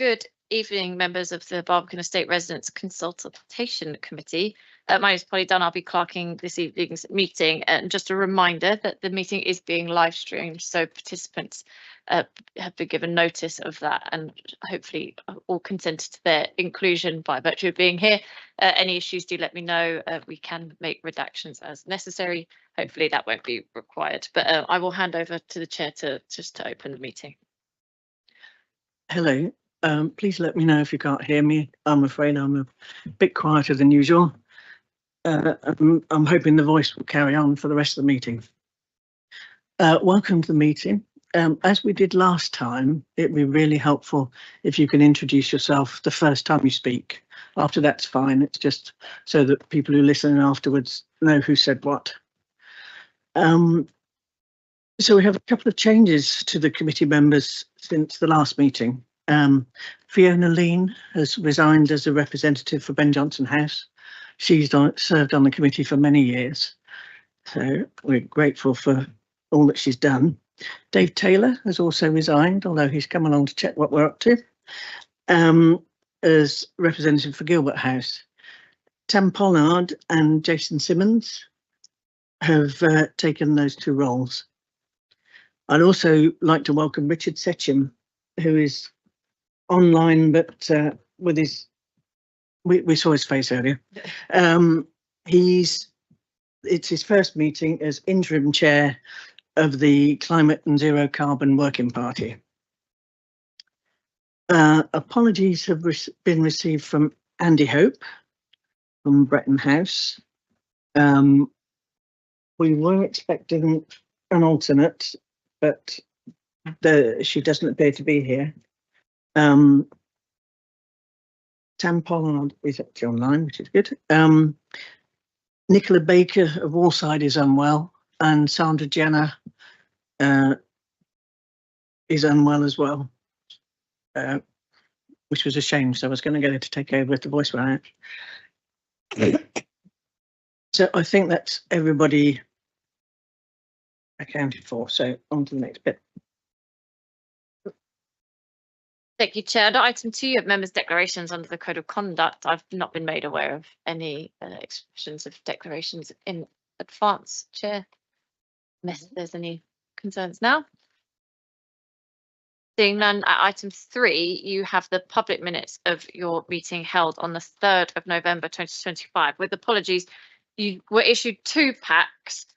Good evening, members of the Barbican Estate Residents Consultation Committee. My name is Polly Dunn. I'll be clerking this evening's meeting. And just a reminder that the meeting is being live streamed, so participants have been given notice of that and hopefully all consented to their inclusion by virtue of being here. Any issues, do let me know. We can make redactions as necessary. Hopefully that won't be required, but I will hand over to the chair to open the meeting. Hello. Please let me know if you can't hear me. I'm afraid I'm a bit quieter than usual. I'm hoping the voice will carry on for the rest of the meeting. Welcome to the meeting. As we did last time, it'd be really helpful if you can introduce yourself the first time you speak. After that's fine. It's just so that people who listen afterwards know who said what. So we have a couple of changes to the committee members since the last meeting. Fiona Lean has resigned as a representative for Ben Jonson House. She's served on the committee for many years, so we're grateful for all that she's done. Dave Taylor has also resigned, although he's come along to check what we're up to, as representative for Gilbert House. Tam Pollard and Jason Simmons have taken those two roles. I'd also like to welcome Richard Setcham, who is online, but with his, we saw his face earlier. It's his first meeting as interim chair of the Climate and Zero Carbon Working Party. Apologies have been received from Andy Hope from Bretton House. We were expecting an alternate, but she doesn't appear to be here. Tam Pollard is actually online, which is good. Nicola Baker of Wallside is unwell, and Sandra Jenner is unwell as well, which was a shame. So I was going to get her to take over if the voice went out. So I think that's everybody accounted for. So on to the next bit. Thank you, Chair. Under item 2, you have members' declarations under the Code of Conduct. I've not been made aware of any expressions of declarations in advance, Chair, unless there's any concerns now. Seeing none, at item 3, you have the public minutes of your meeting held on the 3rd of November 2025. With apologies, you were issued 2 packs.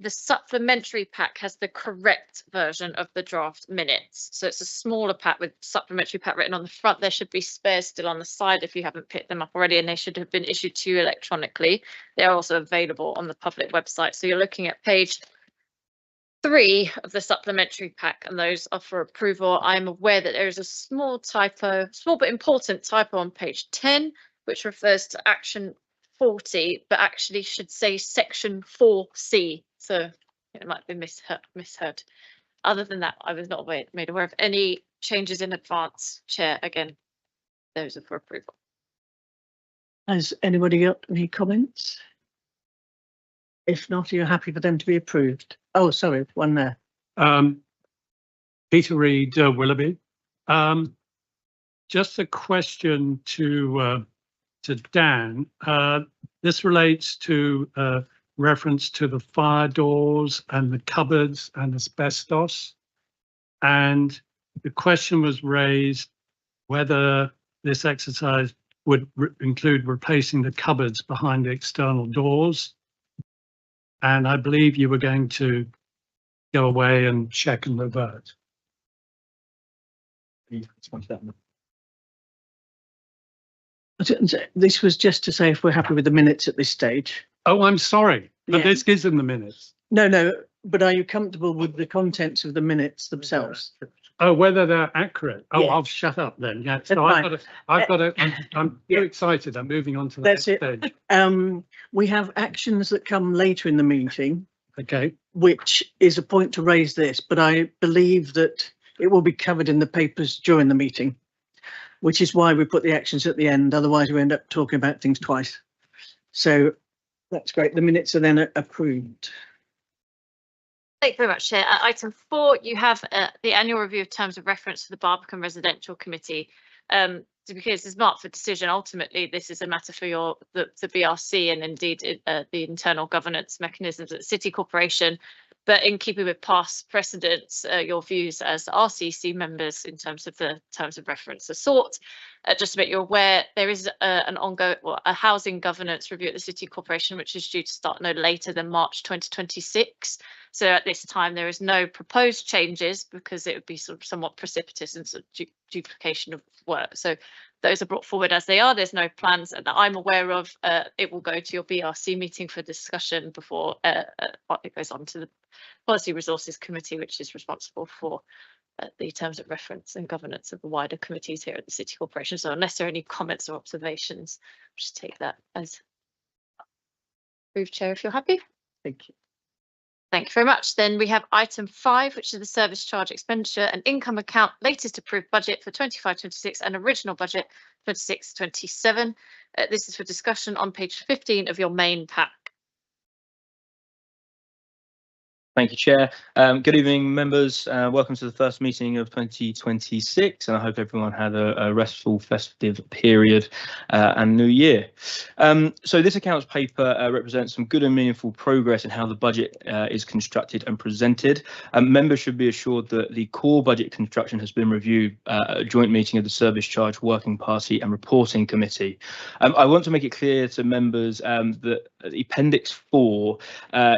The supplementary pack has the correct version of the draft minutes. So it's a smaller pack with supplementary pack written on the front. There should be spares still on the side if you haven't picked them up already, and they should have been issued to you electronically. They are also available on the public website. So you're looking at page 3 of the supplementary pack, and those are for approval. I'm aware that there is a small typo, small but important typo on page 10, which refers to action 40, but actually should say section 4C. So it might be misheard. Other than that, I was not made aware of any changes in advance, Chair. Again, those are for approval. Has anybody got any comments? If not, are you happy for them to be approved? Oh, sorry, one there. Peter Reid, Willoughby. Just a question to Dan. This relates to reference to the fire doors and the cupboards and asbestos. And the question was raised whether this exercise would include replacing the cupboards behind the external doors. And I believe you were going to go away and check and revert. This was just to say if we're happy with the minutes at this stage. Oh, I'm sorry, but Yeah. this gives them the minutes. No, but are you comfortable with the contents of the minutes themselves? Oh, whether they're accurate. Oh, Yeah. I'll shut up then. Yeah, That's so fine. I'm Yeah. too excited. I'm moving on to the That's next it. stage. We have actions that come later in the meeting, Okay. which is a point to raise this, but I believe that it will be covered in the papers during the meeting, which is why we put the actions at the end. Otherwise, we end up talking about things twice. So that's great. The minutes are then approved. Thank you very much, Chair. Item 4, you have the annual review of terms of reference to the Barbican Residential Committee. Because it's marked for decision, ultimately this is a matter for the BRC and indeed the internal governance mechanisms at City Corporation. But in keeping with past precedents, your views as RCC members in terms of the terms of reference are sought. Just to make you aware, there is an ongoing, a housing governance review at the City Corporation, which is due to start no later than March 2026. So at this time, there is no proposed changes because it would be sort of somewhat precipitous and sort of duplication of work. So those are brought forward as they are. There's no plans that I'm aware of. It will go to your BRC meeting for discussion before it goes on to the Policy Resources Committee, which is responsible for the terms of reference and governance of the wider committees here at the City Corporation. So unless there are any comments or observations, just take that as approved, Chair, if you're happy. Thank you. Thank you very much. Then we have item 5, which is the service charge expenditure and income account, latest approved budget for 25-26 and original budget 26-27. This is for discussion on page 15 of your main pack. Thank you, Chair. Good evening, members. Welcome to the first meeting of 2026, and I hope everyone had a restful festive period and New Year. So this accounts paper represents some good and meaningful progress in how the budget is constructed and presented. Members should be assured that the core budget construction has been reviewed at a joint meeting of the Service Charge Working Party and Reporting Committee. I want to make it clear to members that the Appendix 4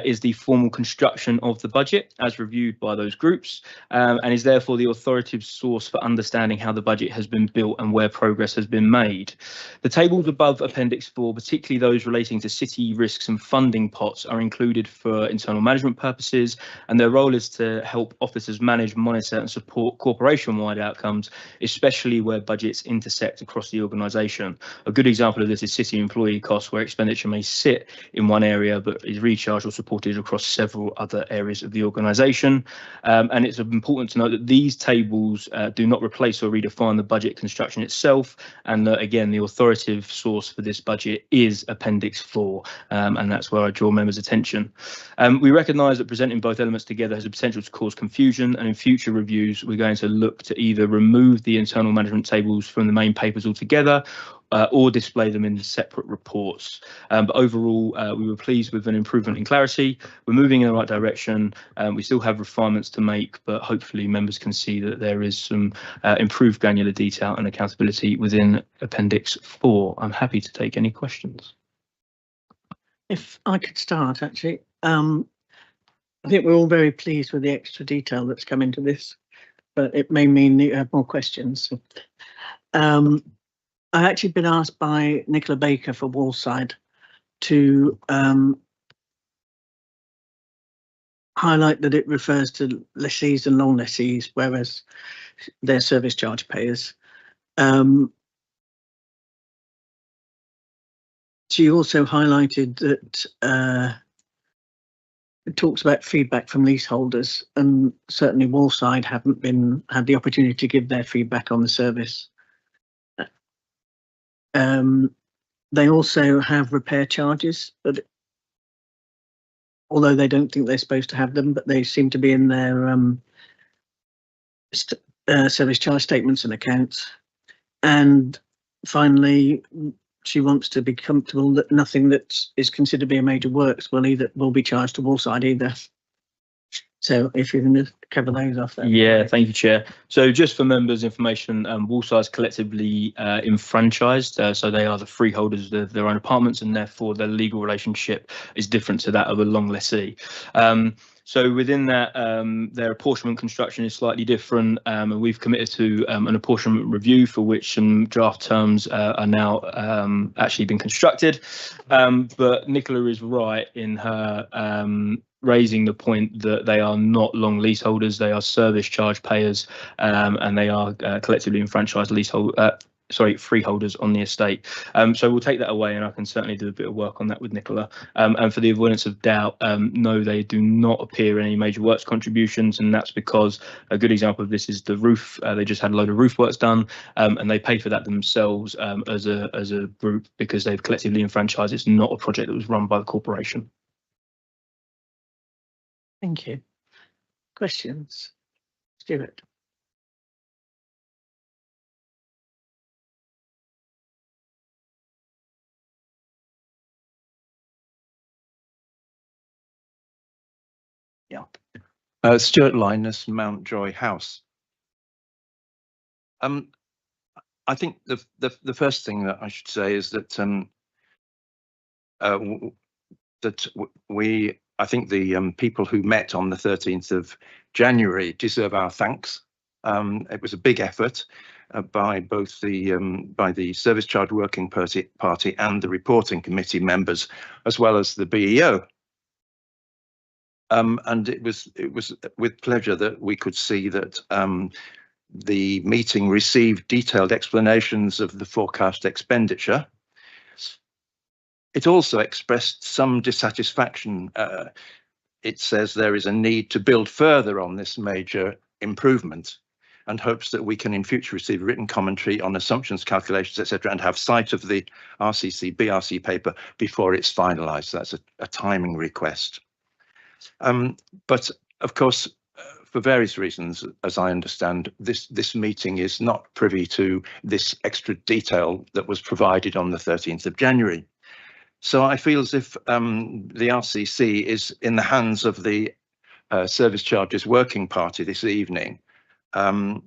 is the formal construction of the budget as reviewed by those groups and is therefore the authoritative source for understanding how the budget has been built and where progress has been made. The tables above Appendix 4, particularly those relating to city risks and funding pots, are included for internal management purposes, and their role is to help officers manage, monitor and support corporation-wide outcomes, especially where budgets intersect across the organisation. A good example of this is city employee costs, where expenditure may sit in one area but is recharged or supported across several other areas of the organisation. And it's important to note that these tables do not replace or redefine the budget construction itself, and that again the authoritative source for this budget is Appendix 4, and that's where I draw members' attention. We recognise that presenting both elements together has the potential to cause confusion, and in future reviews we're going to look to either remove the internal management tables from the main papers altogether or display them in separate reports. But overall, we were pleased with an improvement in clarity. We're moving in the right direction. We still have refinements to make, but hopefully members can see that there is some improved granular detail and accountability within Appendix 4. I'm happy to take any questions. If I could start, actually, I think we're all very pleased with the extra detail that's come into this, but it may mean that you have more questions. I've actually been asked by Nicola Baker for Wallside to highlight that it refers to lessees and long lessees, whereas they're service charge payers. She also highlighted that it talks about feedback from leaseholders, and certainly Wallside haven't had the opportunity to give their feedback on the service. They also have repair charges, but although they don't think they're supposed to have them, but they seem to be in their service charge statements and accounts. And finally, she wants to be comfortable that nothing that is considered to be a major works will be charged to Wallside either. So if you can cover those off there. Yeah, thank you, Chair. So just for members' information, Wallside's collectively enfranchised, so they are the freeholders of their own apartments, and therefore their legal relationship is different to that of a long lessee. So within that, their apportionment construction is slightly different, and we've committed to an apportionment review for which some draft terms are now actually been constructed. But Nicola is right in her raising the point that they are not long leaseholders, they are service charge payers, and they are collectively enfranchised freeholders on the estate. So we'll take that away, and I can certainly do a bit of work on that with Nicola. And for the avoidance of doubt, no, they do not appear in any major works contributions, and that's because a good example of this is the roof. They just had a load of roof works done, and they paid for that themselves as a group because they've collectively enfranchised. It's not a project that was run by the corporation. Thank you. Questions? Stuart? Yeah. Stuart Linus, Mountjoy House. I think the first thing that I should say is that I think the people who met on the 13th of January deserve our thanks. It was a big effort by both the Service Charge Working Party and the Reporting Committee members, as well as the BEO. And it was with pleasure that we could see that the meeting received detailed explanations of the forecast expenditure. It also expressed some dissatisfaction. It says there is a need to build further on this major improvement and hopes that we can in future receive written commentary on assumptions, calculations, etc., and have sight of the RCC BRC paper before it's finalised. That's a timing request. But of course, for various reasons, as I understand, this meeting is not privy to this extra detail that was provided on the 13th of January. So I feel as if the RCC is in the hands of the Service Charges Working Party this evening. And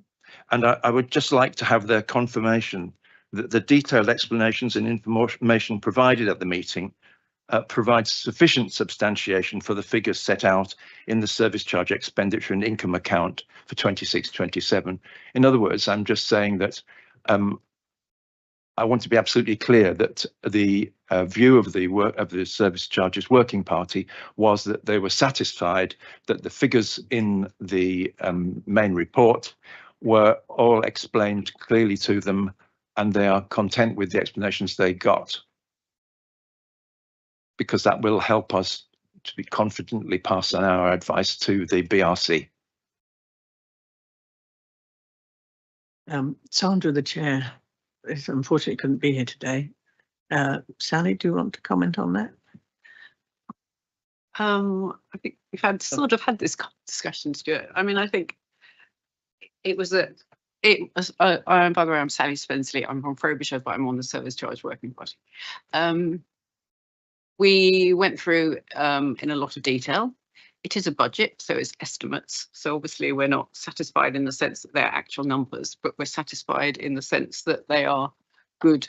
I would just like to have their confirmation that the detailed explanations and information provided at the meeting provides sufficient substantiation for the figures set out in the service charge expenditure and income account for 26-27. In other words, I'm just saying that I want to be absolutely clear that the view of the Service Charges Working Party was that they were satisfied that the figures in the main report were all explained clearly to them, and they are content with the explanations they got, because that will help us to be confidently pass on our advice to the BRC. Sandra, the chair, unfortunately couldn't be here today. Sally, do you want to comment on that? I think we've had this discussion, Stuart. I mean, I think it was by the way, I'm Sally Spenceley. I'm from Frobisher, but I'm on the Service Charge Working Party. We went through in a lot of detail. It is a budget, so it's estimates. So obviously we're not satisfied in the sense that they're actual numbers, but we're satisfied in the sense that they are good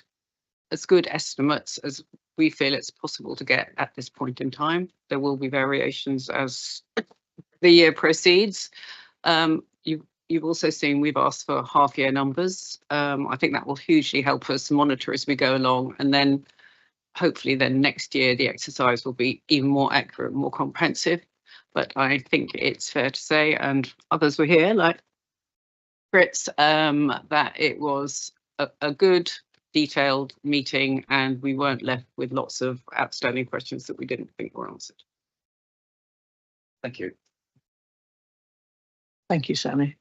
estimates as we feel it's possible to get at this point in time. There will be variations as the year proceeds. You've also seen we've asked for half-year numbers. I think that will hugely help us monitor as we go along, and then hopefully then next year the exercise will be even more accurate, more comprehensive. But I think it's fair to say, and others were here, like Fritz, that it was a good, detailed meeting, and we weren't left with lots of outstanding questions that we didn't think were answered. Thank you. Thank you, Sally.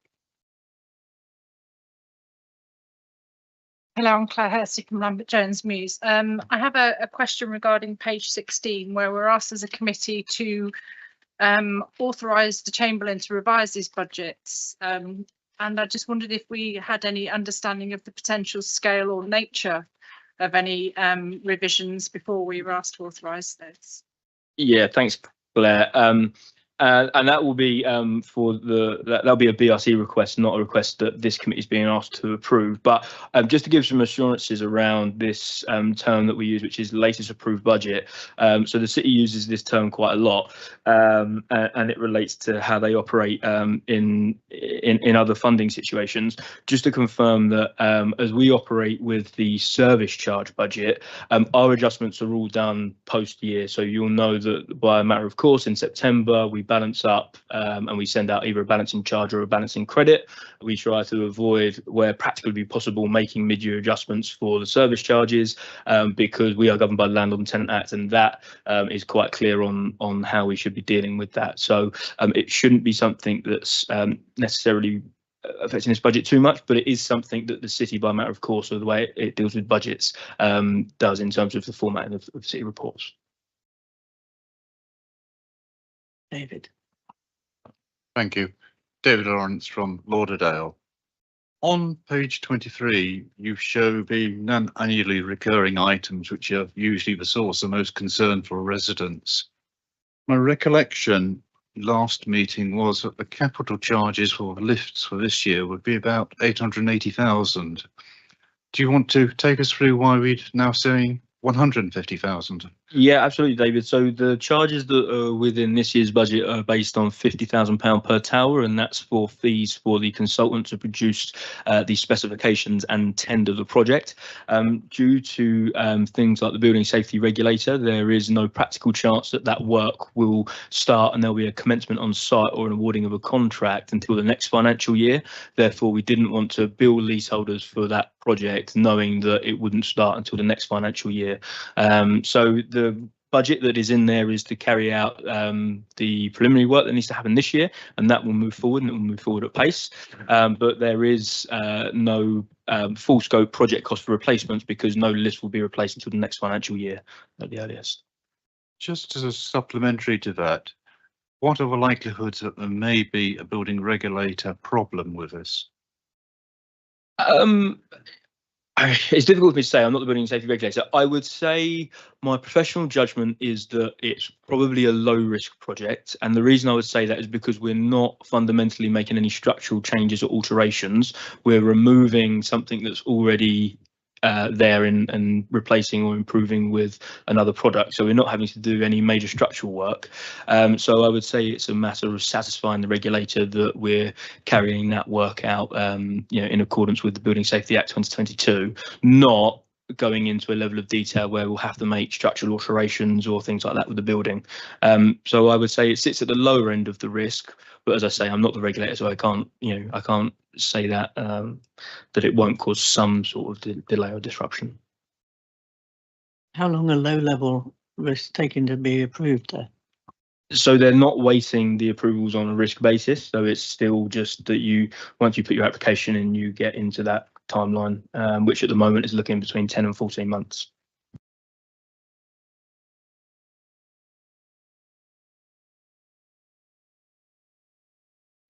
Hello, I'm Claire Hursty from Lambert Jones Muse. I have a question regarding page 16, where we're asked as a committee to authorise the Chamberlain to revise these budgets. And I just wondered if we had any understanding of the potential scale or nature of any revisions before we were asked to authorise those. Yeah, thanks, Claire. And that will be that'll be a BRC request, not a request that this committee is being asked to approve. But just to give some assurances around this term that we use, which is the latest approved budget. So the city uses this term quite a lot, and it relates to how they operate in other funding situations. Just to confirm that as we operate with the service charge budget, our adjustments are all done post year. So you'll know that by a matter of course in September we balance up and we send out either a balancing charge or a balancing credit. We try to avoid, where practically possible, making mid-year adjustments for the service charges because we are governed by the Landlord and Tenant Act, and that is quite clear on how we should be dealing with that. So it shouldn't be something that's necessarily affecting this budget too much, but it is something that the city, by matter of course, or the way it deals with budgets, does in terms of the formatting of city reports. David. Thank you. David Lawrence from Lauderdale. On page 23, you show the non-annually recurring items, which are usually the source of most concern for residents. My recollection last meeting was that the capital charges for lifts for this year would be about 880,000. Do you want to take us through why we're now saying 150,000? Yeah, absolutely, David. So the charges that are within this year's budget are based on £50,000 per tower, and that's for fees for the consultant to produce the specifications and tender the project. Due to things like the building safety regulator, there is no practical chance that that work will start and there'll be a commencement on site or an awarding of a contract until the next financial year. Therefore, we didn't want to bill leaseholders for that project knowing that it wouldn't start until the next financial year. So the budget that is in there is to carry out the preliminary work that needs to happen this year, and that will move forward, and it will move forward at pace. But there is no full scope project cost for replacements because no lift will be replaced until the next financial year at the earliest. Just as a supplementary to that, what are the likelihoods that there may be a building regulator problem with this? It's difficult for me to say. I'm not the building safety regulator. I would say my professional judgment is that it's probably a low risk project. And the reason I would say that is because we're not fundamentally making any structural changes or alterations. We're removing something that's already there and replacing or improving with another product. So we're not having to do any major structural work. So I would say it's a matter of satisfying the regulator that we're carrying that work out, in accordance with the Building Safety Act 2022, not going into a level of detail where we'll have to make structural alterations or things like that with the building. So I would say it sits at the lower end of the risk. But as I say, I'm not the regulator, so I can't say that that it won't cause some sort of delay or disruption. How long are low-level risks taking to be approved there? So they're not waiting the approvals on a risk basis. So it's still just that once you put your application in, you get into that timeline, which at the moment is looking between 10 and 14 months.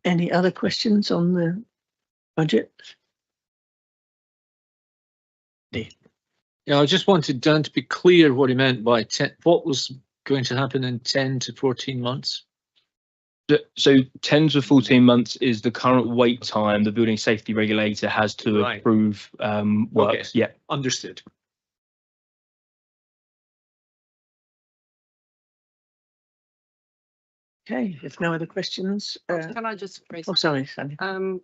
Any other questions on the budget? Yeah, I just wanted Dan to be clear what he meant by what was going to happen in 10 to 14 months. So 10 to 14 months is the current wait time the building safety regulator has to approve works. Okay. Yeah, understood. Okay, if no other questions. Can I just raise? Oh, sorry, Sandy. Dan,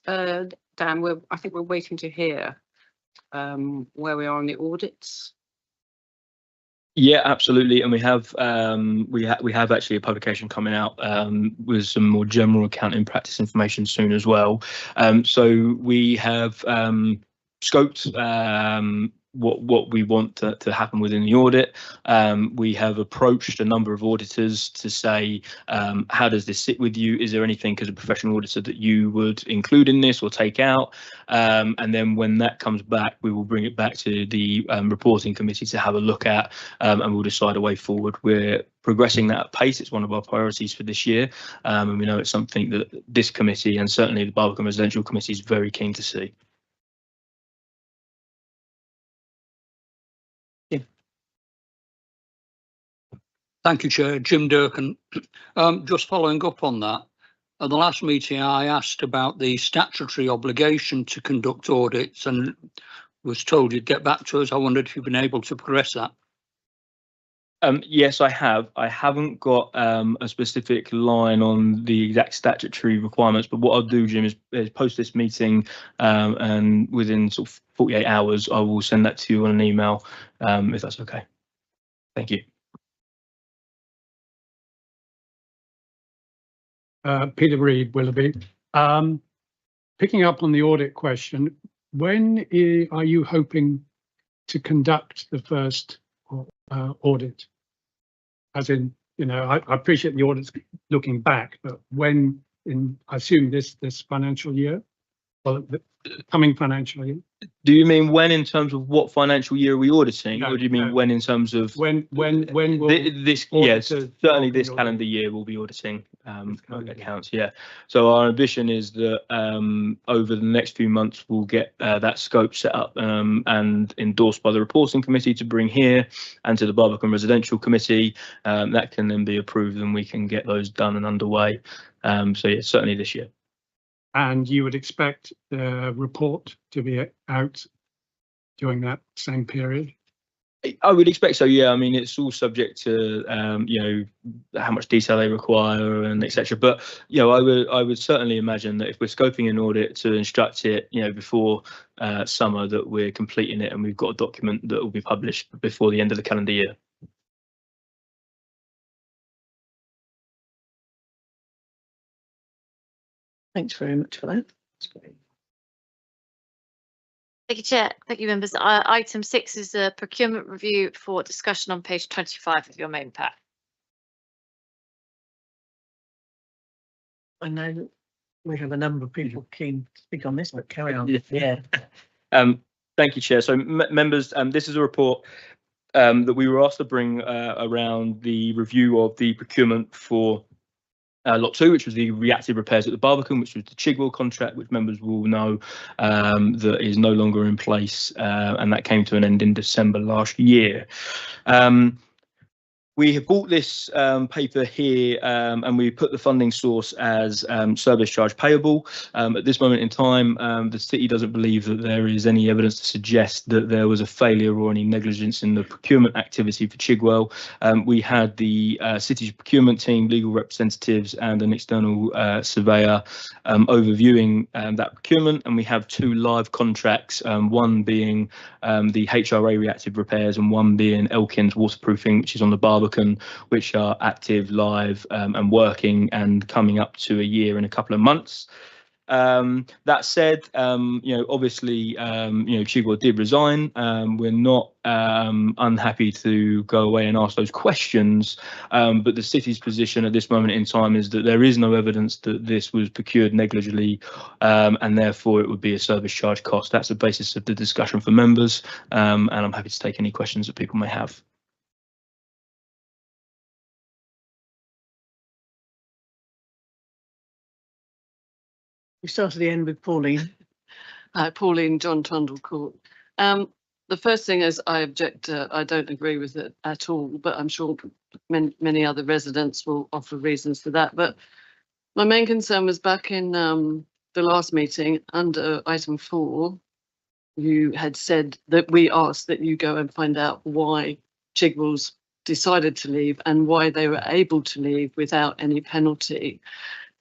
I think we're waiting to hear where we are on the audits. Yeah, absolutely, and we have actually a publication coming out with some more general accounting practice information soon as well. So we have scoped what we want to happen within the audit. We have approached a number of auditors to say, how does this sit with you? Is there anything as a professional auditor that you would include in this or take out? And then when that comes back, we will bring it back to the reporting committee to have a look at, and we'll decide a way forward. We're progressing that at pace. It's one of our priorities for this year, and we know it's something that this committee and certainly the Barbican Residential Committee is very keen to see. Thank you, Chair. Jim Durkin. Just following up on that, at the last meeting I asked about the statutory obligation to conduct audits and was told you'd get back to us. I wondered if you've been able to progress that. Yes, I have. I haven't got a specific line on the exact statutory requirements, but what I'll do, Jim, is post this meeting and within sort of 48 hours, I will send that to you on an email, if that's okay. Thank you. Peter Reid, Willoughby. Picking up on the audit question, when are you hoping to conduct the first audit? As in, I appreciate the audit's looking back, but when I assume this financial year, well, the coming financial year. Do you mean when in terms of what financial year are we auditing, or do you mean when in terms of when will this? Yes, certainly this calendar year we'll be auditing accounts. Yeah. So our ambition is that over the next few months we'll get that scope set up and endorsed by the reporting committee to bring here and to the Barbican Residential Committee. That can then be approved and we can get those done and underway. So yeah, certainly this year. And you would expect the report to be out during that same period? I would expect so, yeah. I mean, it's all subject to you know, how much detail they require and etc. But you know, I would certainly imagine that if we're scoping an audit to instruct it, you know, before summer, that we're completing it and we've got a document that will be published before the end of the calendar year. Thanks very much for that. That's great. Thank you, Chair. Thank you, members. Item 6 is a procurement review for discussion on page 25 of your main pack. I know that we have a number of people keen to speak on this, but carry on. Yeah. Thank you, Chair. So members, this is a report that we were asked to bring around the review of the procurement for Lot 2, which was the reactive repairs at the Barbican, which was the Chigwell contract, which members will know that is no longer in place, and that came to an end in December last year. We have bought this paper here and we put the funding source as service charge payable. At this moment in time, the city doesn't believe that there is any evidence to suggest that there was a failure or any negligence in the procurement activity for Chigwell. We had the city's procurement team, legal representatives and an external surveyor overviewing that procurement, and we have 2 live contracts, one being the HRA reactive repairs and one being Elkins waterproofing, which is on the Barbican, which are active, live and working and coming up to a year in a couple of months. That said, you know, obviously, you know, Chigwell did resign. We're not unhappy to go away and ask those questions, but the city's position at this moment in time is that there is no evidence that this was procured negligently, and therefore it would be a service charge cost. That's the basis of the discussion for members, and I'm happy to take any questions that people may have. We start at the end with Pauline. Pauline, John Trundle Court. The first thing is I object. I don't agree with it at all, but I'm sure many other residents will offer reasons for that. But my main concern was back in the last meeting under item 4, you had said that we asked that you go and find out why Chigwell's decided to leave and why they were able to leave without any penalty.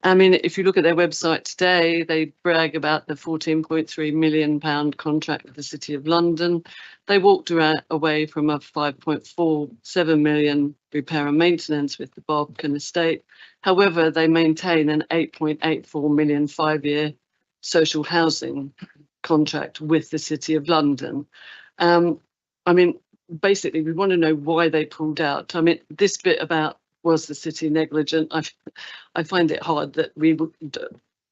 I mean, if you look at their website today, they brag about the £14.3 million contract with the City of London. They walked away from a £5.47 million repair and maintenance with the Barbican estate. However, they maintain an £8.84 million 5-year social housing contract with the City of London. I mean, basically, we want to know why they pulled out. I mean, this bit about was the city negligent? I find it hard that we would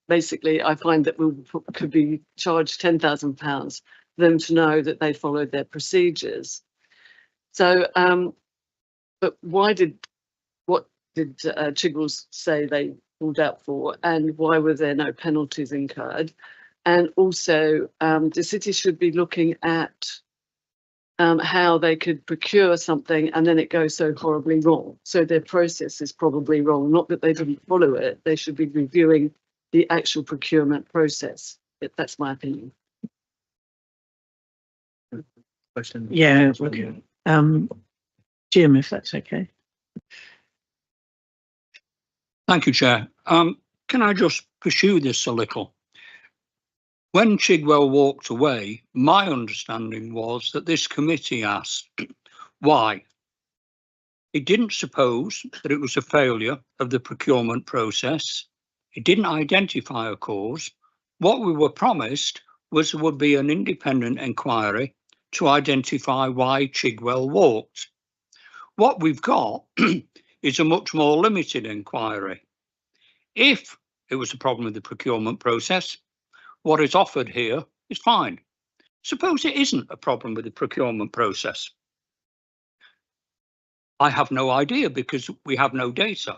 basically. I find that we could be charged £10,000 for them to know that they followed their procedures. So, but what did Chigwell say they pulled out for, and why were there no penalties incurred? And also, the city should be looking at how they could procure something and then it goes so horribly wrong. So their process is probably wrong. Not that they didn't follow it. They should be reviewing the actual procurement process. That's my opinion. Question. Yeah, okay. Jim, if that's okay. Thank you, Chair. Can I just pursue this a little? When Chigwell walked away, my understanding was that this committee asked why. It didn't suppose that it was a failure of the procurement process. It didn't identify a cause. What we were promised was there would be an independent inquiry to identify why Chigwell walked. What we've got is a much more limited inquiry. If it was a problem with the procurement process, what is offered here is fine. Suppose it isn't a problem with the procurement process. I have no idea because we have no data.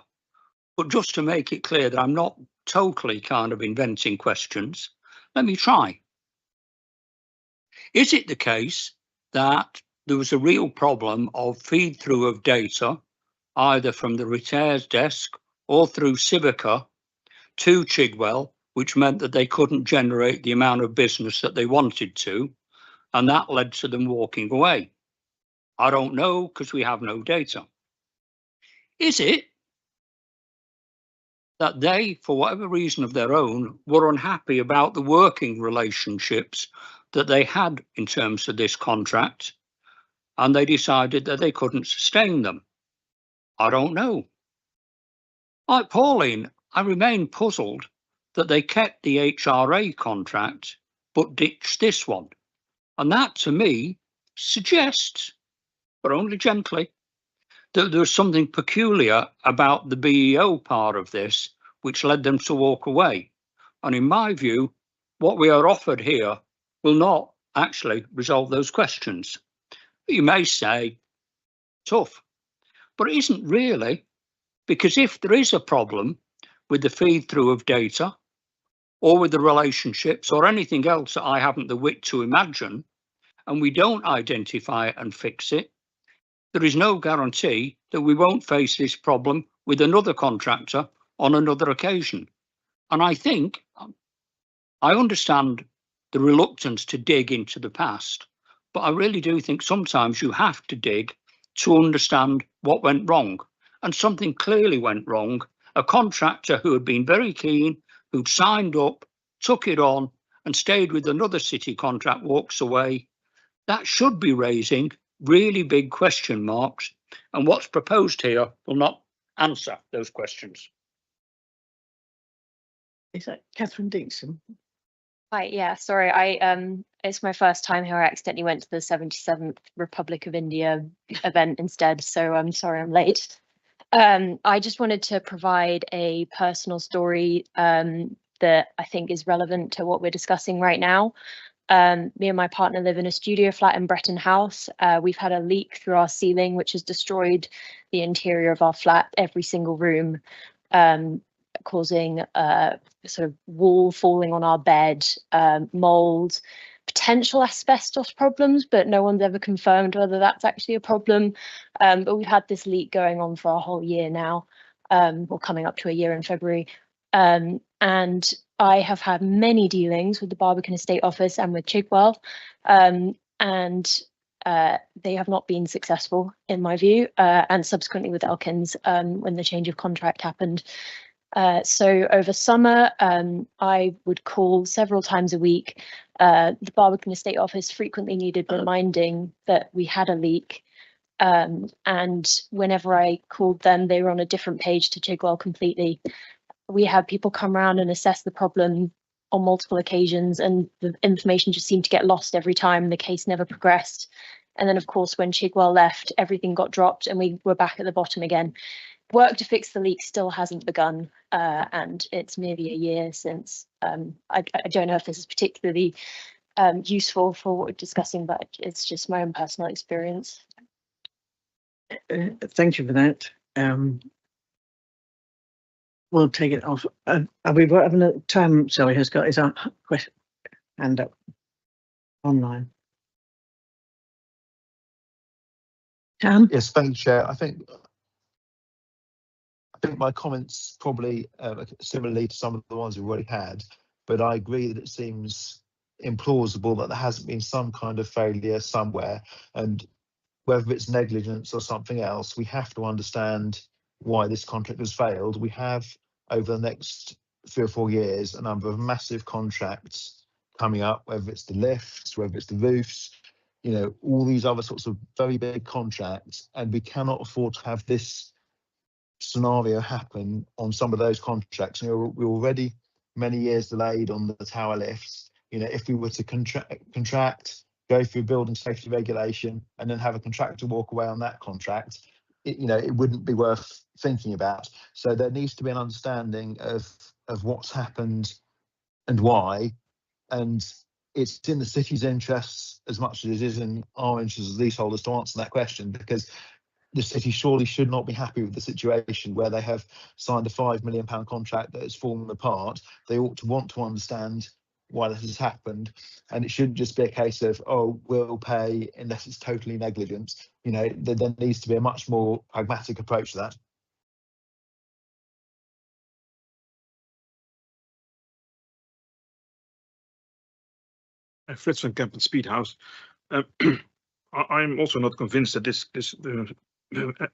But just to make it clear that I'm not totally kind of inventing questions, let me try. Is it the case that there was a real problem of feed through of data, either from the repairs desk or through Civica to Chigwell, which meant that they couldn't generate the amount of business that they wanted to, and that led to them walking away? I don't know, because we have no data. Is it that they, for whatever reason of their own, were unhappy about the working relationships that they had in terms of this contract, and they decided that they couldn't sustain them? I don't know. Like Pauline, I remain puzzled that they kept the HRA contract but ditched this one. And that, to me, suggests, but only gently, that there's something peculiar about the BEO part of this which led them to walk away. And in my view, what we are offered here will not actually resolve those questions. You may say, tough, but it isn't really, because if there is a problem with the feed through of data or with the relationships or anything else that I haven't the wit to imagine, and we don't identify it and fix it, there is no guarantee that we won't face this problem with another contractor on another occasion. And I think, I understand the reluctance to dig into the past, but I really do think sometimes you have to dig to understand what went wrong. And something clearly went wrong. A contractor who had been very keen, who'd signed up, took it on, and stayed with another city contract walks away. That should be raising really big question marks, and what's proposed here will not answer those questions. Is that Catherine Dixon? Hi, yeah, sorry, it's my first time here. I accidentally went to the 77th Republic of India event instead, so I'm sorry I'm late. I just wanted to provide a personal story that I think is relevant to what we're discussing right now. Me and my partner live in a studio flat in Bretton House. We've had a leak through our ceiling, which has destroyed the interior of our flat, every single room, causing sort of wall falling on our bed, mold, potential asbestos problems, but no one's ever confirmed whether that's actually a problem. But we've had this leak going on for a whole year now, or coming up to a year in February. And I have had many dealings with the Barbican Estate Office and with Chigwell, and they have not been successful in my view, and subsequently with Elkins when the change of contract happened. So over summer, I would call several times a week. The Barbican Estate Office frequently needed reminding that we had a leak. And whenever I called them, they were on a different page to Chigwell completely. We had people come around and assess the problem on multiple occasions, and the information just seemed to get lost every time. The case never progressed. And then, of course, when Chigwell left, everything got dropped and we were back at the bottom again. Work to fix the leak still hasn't begun, and it's nearly a year since. I don't know if this is particularly useful for what we're discussing, but it's just my own personal experience. Thank you for that. We'll take it off. Are we having a time? Sally has got his hand up online. Dan? Yes, thank you, Chair. I think my comments probably similarly to some of the ones we've already had, but I agree that it seems implausible that there hasn't been some kind of failure somewhere, and whether it's negligence or something else, we have to understand why this contract has failed. We have, over the next 3 or 4 years, a number of massive contracts coming up, whether it's the lifts, whether it's the roofs, you know, all these other sorts of very big contracts, and we cannot afford to have this scenario happen on some of those contracts. You know, we're already many years delayed on the tower lifts. You know, if we were to contract, go through building safety regulation, and then have a contractor walk away on that contract, it wouldn't be worth thinking about. So there needs to be an understanding of what's happened and why, and it's in the city's interests as much as it is in our interests as leaseholders to answer that question, because the city surely should not be happy with the situation where they have signed a £5 million contract that has fallen apart. They ought to want to understand why this has happened, and it shouldn't just be a case of, oh, we'll pay unless it's totally negligence. You know, there needs to be a much more pragmatic approach to that. Fritz van Kempen Speedhouse. I'm also not convinced that this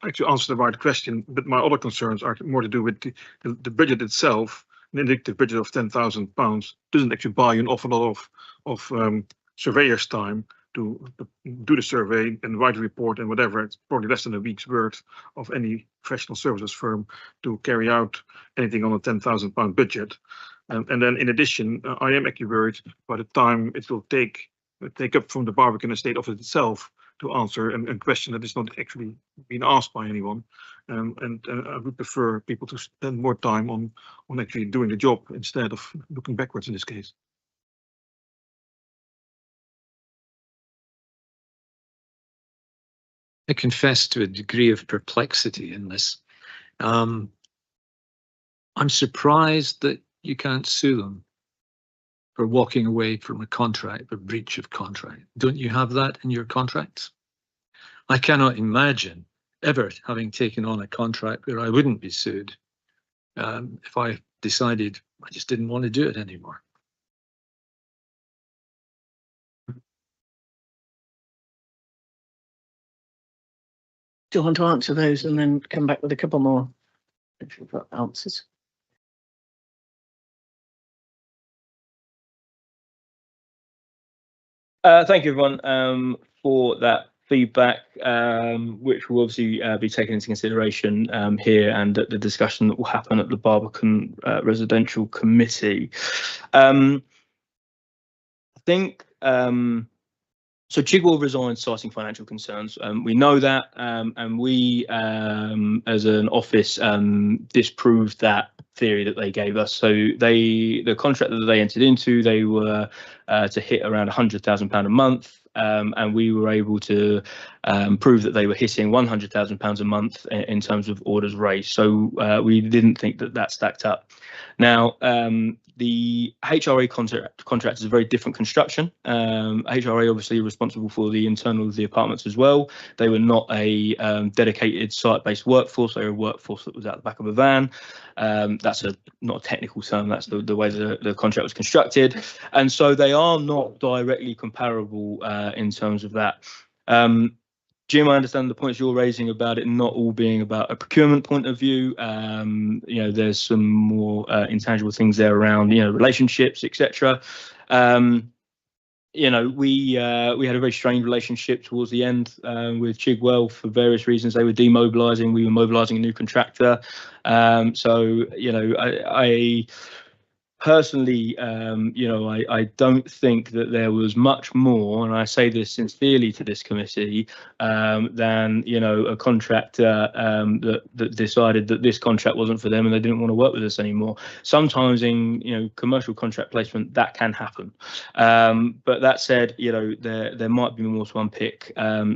actually answers the right question, but my other concerns are more to do with the budget itself. An indicative budget of £10,000 doesn't actually buy you an awful lot of surveyors' time to do the survey and write a report and whatever. It's probably less than a week's worth of any professional services firm to carry out anything on a £10,000 budget. And then in addition, I am actually worried by the time it will take up from the Barbican Estate Office itself to answer a question that is not actually being asked by anyone. And I would prefer people to spend more time on actually doing the job instead of looking backwards in this case. I confess to a degree of perplexity in this. I'm surprised that you can't sue them for walking away from a contract, a breach of contract. Don't you have that in your contracts? I cannot imagine ever having taken on a contract where I wouldn't be sued if I decided I just didn't want to do it anymore. Do you want to answer those and then come back with a couple more if you've got answers? Thank you, everyone, for that feedback, which will obviously be taken into consideration here and at the discussion that will happen at the Barbican Residential Committee. I think so. Chigwell resigned citing financial concerns. We know that, and we, as an office, disproved that theory that they gave us. So the contract that they entered into, they were to hit around £100,000 a month, and we were able to prove that they were hitting £100,000 a month in terms of orders raised. So we didn't think that that stacked up. Now, the HRA contract is a very different construction. HRA obviously responsible for the internal of the apartments as well. They were not a dedicated site-based workforce. They were a workforce that was out the back of a van. That's not a technical term. That's the way the contract was constructed. And so they are not directly comparable in terms of that. Jim, I understand the points you're raising about it not all being about a procurement point of view. You know, there's some more intangible things there around, you know, relationships, etc. You know, we had a very strained relationship towards the end with Chigwell for various reasons. They were demobilising. We were mobilising a new contractor. So, you know, I personally, you know, I don't think that there was much more, and I say this sincerely to this committee, than, you know, a contractor that decided that this contract wasn't for them and they didn't want to work with us anymore. Sometimes in, you know, commercial contract placement, that can happen. But that said, you know, there might be more to unpick.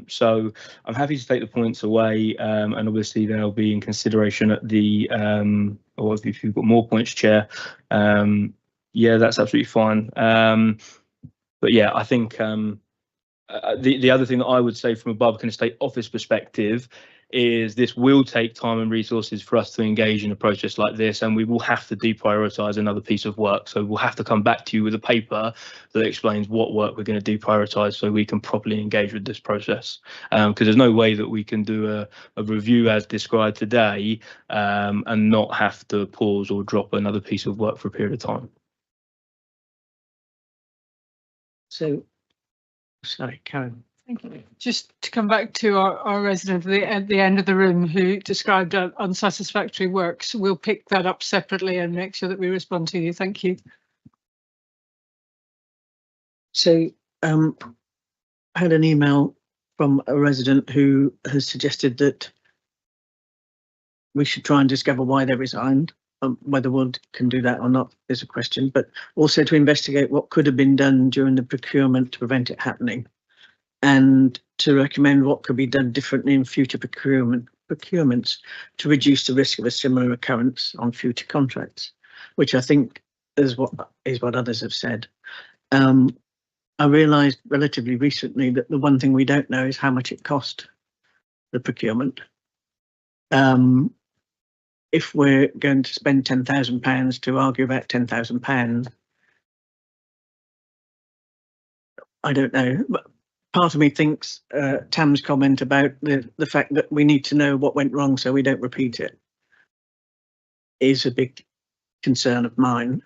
So I'm happy to take the points away, and obviously they'll be in consideration at the or if you've got more points, Chair, yeah, that's absolutely fine. But yeah, I think the other thing that I would say from a Barbican Estate Office perspective is this will take time and resources for us to engage in a process like this, and we will have to deprioritise another piece of work. So we'll have to come back to you with a paper that explains what work we're going to deprioritise so we can properly engage with this process. Because there's no way that we can do a review as described today and not have to pause or drop another piece of work for a period of time. So, sorry, Karen. Thank you. Just to come back to our resident at the end of the room who described unsatisfactory works, we'll pick that up separately and make sure that we respond to you. Thank you. So, I had an email from a resident who has suggested that we should try and discover why they resigned. Whether we can do that or not is a question, but also to investigate what could have been done during the procurement to prevent it happening. and to recommend what could be done differently in future procurements to reduce the risk of a similar occurrence on future contracts, which I think is what others have said. I realised relatively recently that the one thing we don't know is how much it cost, the procurement. If we're going to spend £10,000 to argue about £10,000, I don't know. But part of me thinks Tam's comment about the fact that we need to know what went wrong so we don't repeat it is a big concern of mine.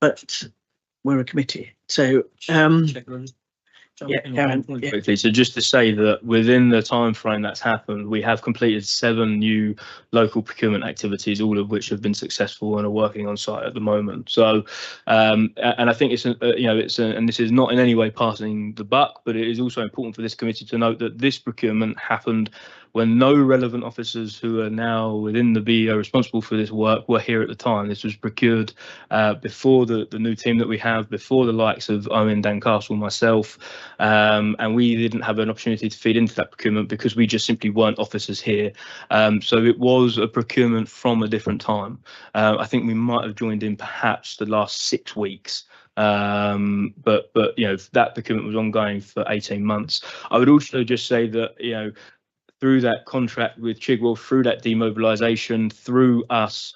But we're a committee, so yeah, Karen, yeah. Quickly, so just to say that within the time frame that's happened, we have completed 7 new local procurement activities, all of which have been successful and are working on site at the moment. So, and I think it's and this is not in any way passing the buck, but it is also important for this committee to note that this procurement happened when no relevant officers who are now within the BEO responsible for this work were here at the time. This was procured before the new team that we have, before the likes of Owen, Dan Castle, myself, and we didn't have an opportunity to feed into that procurement because we just simply weren't officers here. So it was a procurement from a different time. I think we might have joined in perhaps the last 6 weeks. But you know, that procurement was ongoing for 18 months. I would also just say that, you know, through that contract with Chigwell, through that demobilisation, through us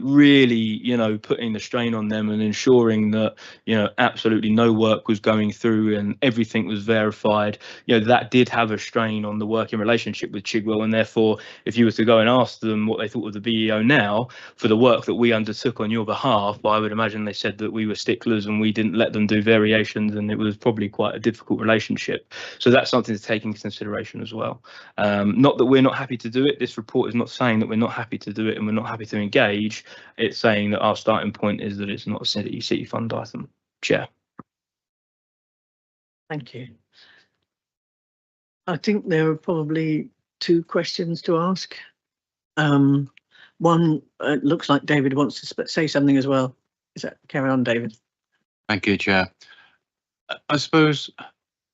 really, you know, putting the strain on them and ensuring that, you know, absolutely no work was going through and everything was verified, you know, that did have a strain on the working relationship with Chigwell. And therefore, if you were to go and ask them what they thought of the BEO now for the work that we undertook on your behalf, I would imagine they said that we were sticklers and we didn't let them do variations, and it was probably quite a difficult relationship. So that's something to take into consideration as well. Not that we're not happy to do it. This report is not saying that we're not happy to do it and we're not happy to engage. It's saying that our starting point is that it's not a city fund item. Chair. Thank you. I think there are probably 2 questions to ask. One, it looks like David wants to say something as well. Is that carry on, David? Thank you, Chair. I suppose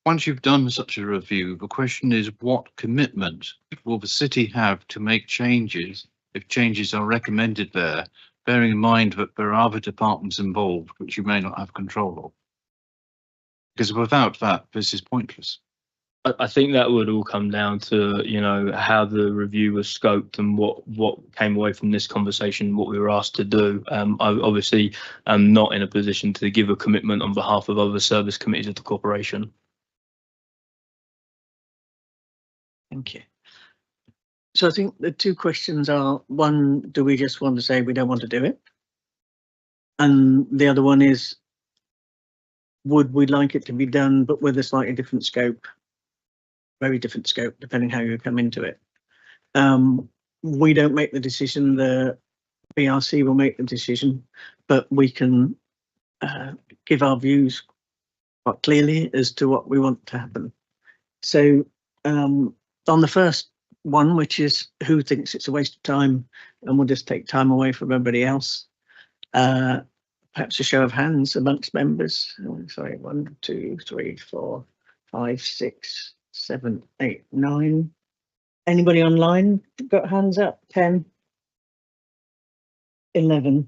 once you've done such a review, the question is, what commitment will the city have to make changes if changes are recommended there, bearing in mind that there are other departments involved which you may not have control of? Because without that, this is pointless. I think that would all come down to, you know, how the review was scoped and what came away from this conversation, what we were asked to do. I obviously am not in a position to give a commitment on behalf of other service committees of the corporation. Thank you. So I think the 2 questions are, one, do we just want to say we don't want to do it? And the other one is, would we like it to be done, but with a slightly different scope? Very different scope, depending how you come into it. We don't make the decision, the BRC will make the decision, but we can give our views quite clearly as to what we want to happen. So on the first one, which is who thinks it's a waste of time and will just take time away from everybody else, perhaps a show of hands amongst members. Sorry, 1, 2, 3, 4, 5, 6, 7, 8, 9. Anybody online got hands up? 10, 11.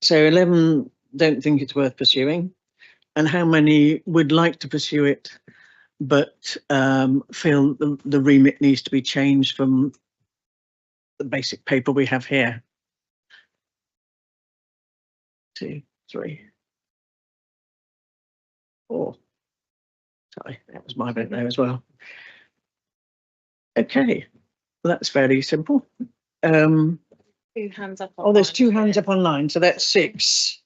So 11 don't think it's worth pursuing. And how many would like to pursue it, but feel the remit needs to be changed from the basic paper we have here? 2, 3, 4. Sorry, that was my bit there as well. Okay, well, that's fairly simple. 2 hands up. Oh, there's 2 hands up online, so that's 6.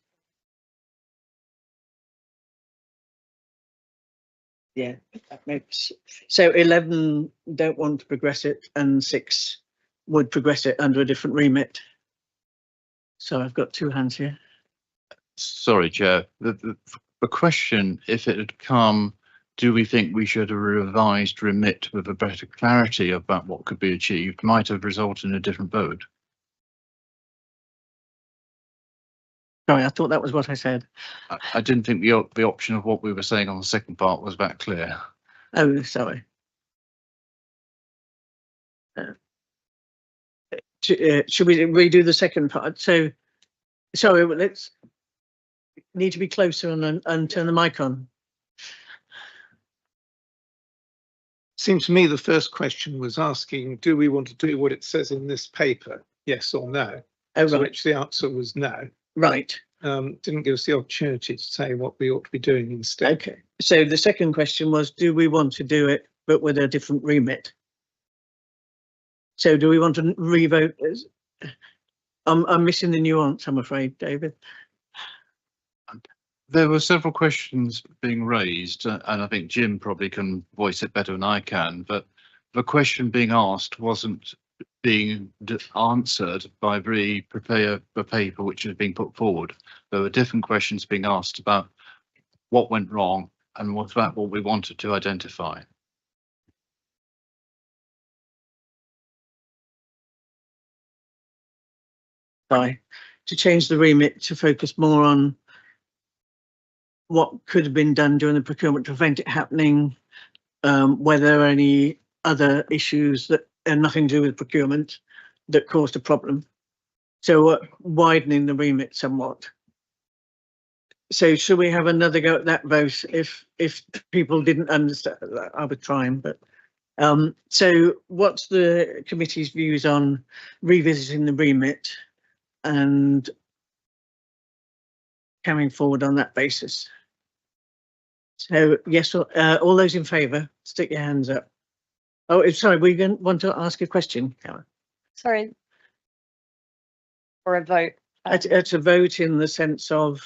Yeah, that makes, so 11 don't want to progress it and 6 would progress it under a different remit. So I've got 2 hands here. Sorry, Chair. The question, if it had come, do we think we should have revised remit with a better clarity about what could be achieved, might have resulted in a different vote? Sorry, I thought that was what I said. I didn't think the option of what we were saying on the second part was that clear. Oh, sorry. Should we redo the second part? So, sorry, let's need to be closer and turn the mic on. Seems to me the first question was asking, do we want to do what it says in this paper? Yes or no? Oh, To right. which the answer was no. Right. Didn't give us the opportunity to say what we ought to be doing instead. Okay. So the second question was, do we want to do it, but with a different remit? So do we want to revote? I'm missing the nuance, I'm afraid, David. There were several questions being raised, and I think Jim probably can voice it better than I can, but the question being asked wasn't being answered by the paper which was being put forward. There were different questions being asked about what went wrong and was that what we wanted to identify. To change the remit to focus more on what could have been done during the procurement to prevent it happening, whether there are any other issues that are nothing to do with procurement that caused a problem. So widening the remit somewhat. So should we have another go at that vote if people didn't understand? I was trying, but so what's the committee's views on revisiting the remit and coming forward on that basis? So yes, all those in favour, stick your hands up. Oh, sorry, we want to ask a question, Karen. Sorry. Or a vote. It's a vote in the sense of,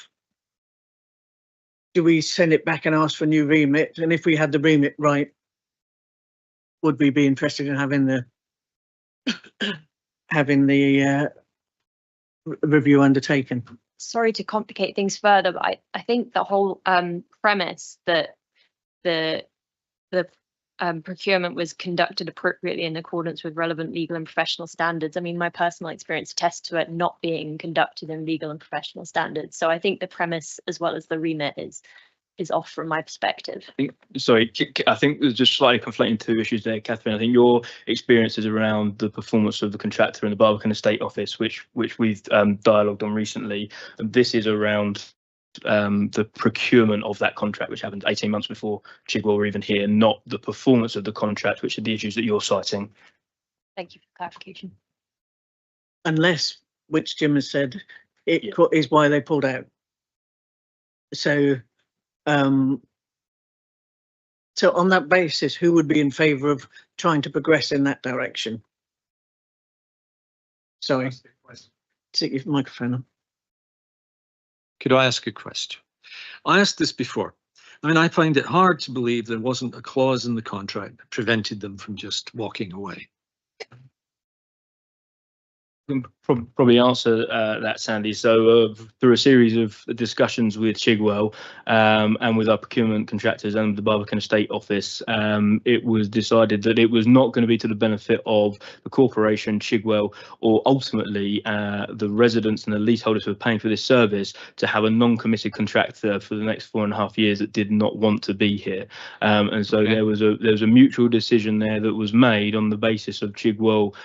do we send it back and ask for a new remit? And if we had the remit right, would we be interested in having the review undertaken? Sorry to complicate things further, but I think the whole premise that the procurement was conducted appropriately in accordance with relevant legal and professional standards. I mean, my personal experience attests to it not being conducted in legal and professional standards. So I think the premise as well as the remit is off from my perspective. Sorry, I think there's just slightly conflating two issues there, Catherine. I think your experiences around the performance of the contractor in the Barbican Estate Office, which we've dialogued on recently. This is around the procurement of that contract, which happened 18 months before Chigwell were even here, not the performance of the contract, which are the issues that you're citing. Thank you for clarification. Unless, which Jim has said, is why they pulled out. So, so on that basis, who would be in favour of trying to progress in that direction? Sorry, take your microphone on. Could I ask a question? I asked this before. I mean, I find it hard to believe there wasn't a clause in the contract that prevented them from just walking away. Can probably answer that, Sandy. So through a series of discussions with Chigwell and with our procurement contractors and the Barbican Estate Office, it was decided that it was not going to be to the benefit of the corporation, Chigwell, or ultimately the residents and the leaseholders who are paying for this service to have a non-committed contractor for the next 4.5 years that did not want to be here. And so there was a mutual decision there that was made on the basis of Chigwell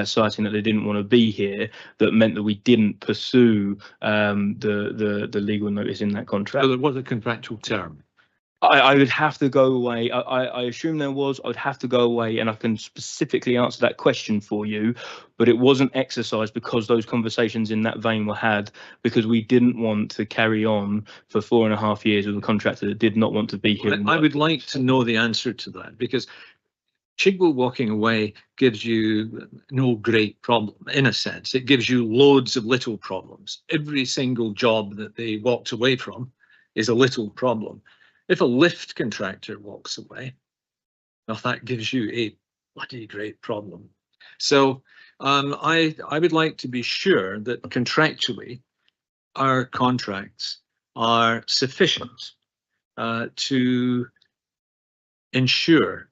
citing that they didn't want to be here, that meant that we didn't pursue the legal notice in that contract. So there was a contractual term. I would have to go away. I assume there was. I would have to go away, and I can specifically answer that question for you. But it wasn't exercised because those conversations in that vein were had, because we didn't want to carry on for 4.5 years with a contractor that did not want to be here. I would like to know the answer to that, because Chigwell walking away gives you no great problem, in a sense. It gives you loads of little problems. Every single job that they walked away from is a little problem. If a lift contractor walks away, well, that gives you a bloody great problem. So I would like to be sure that contractually our contracts are sufficient to ensure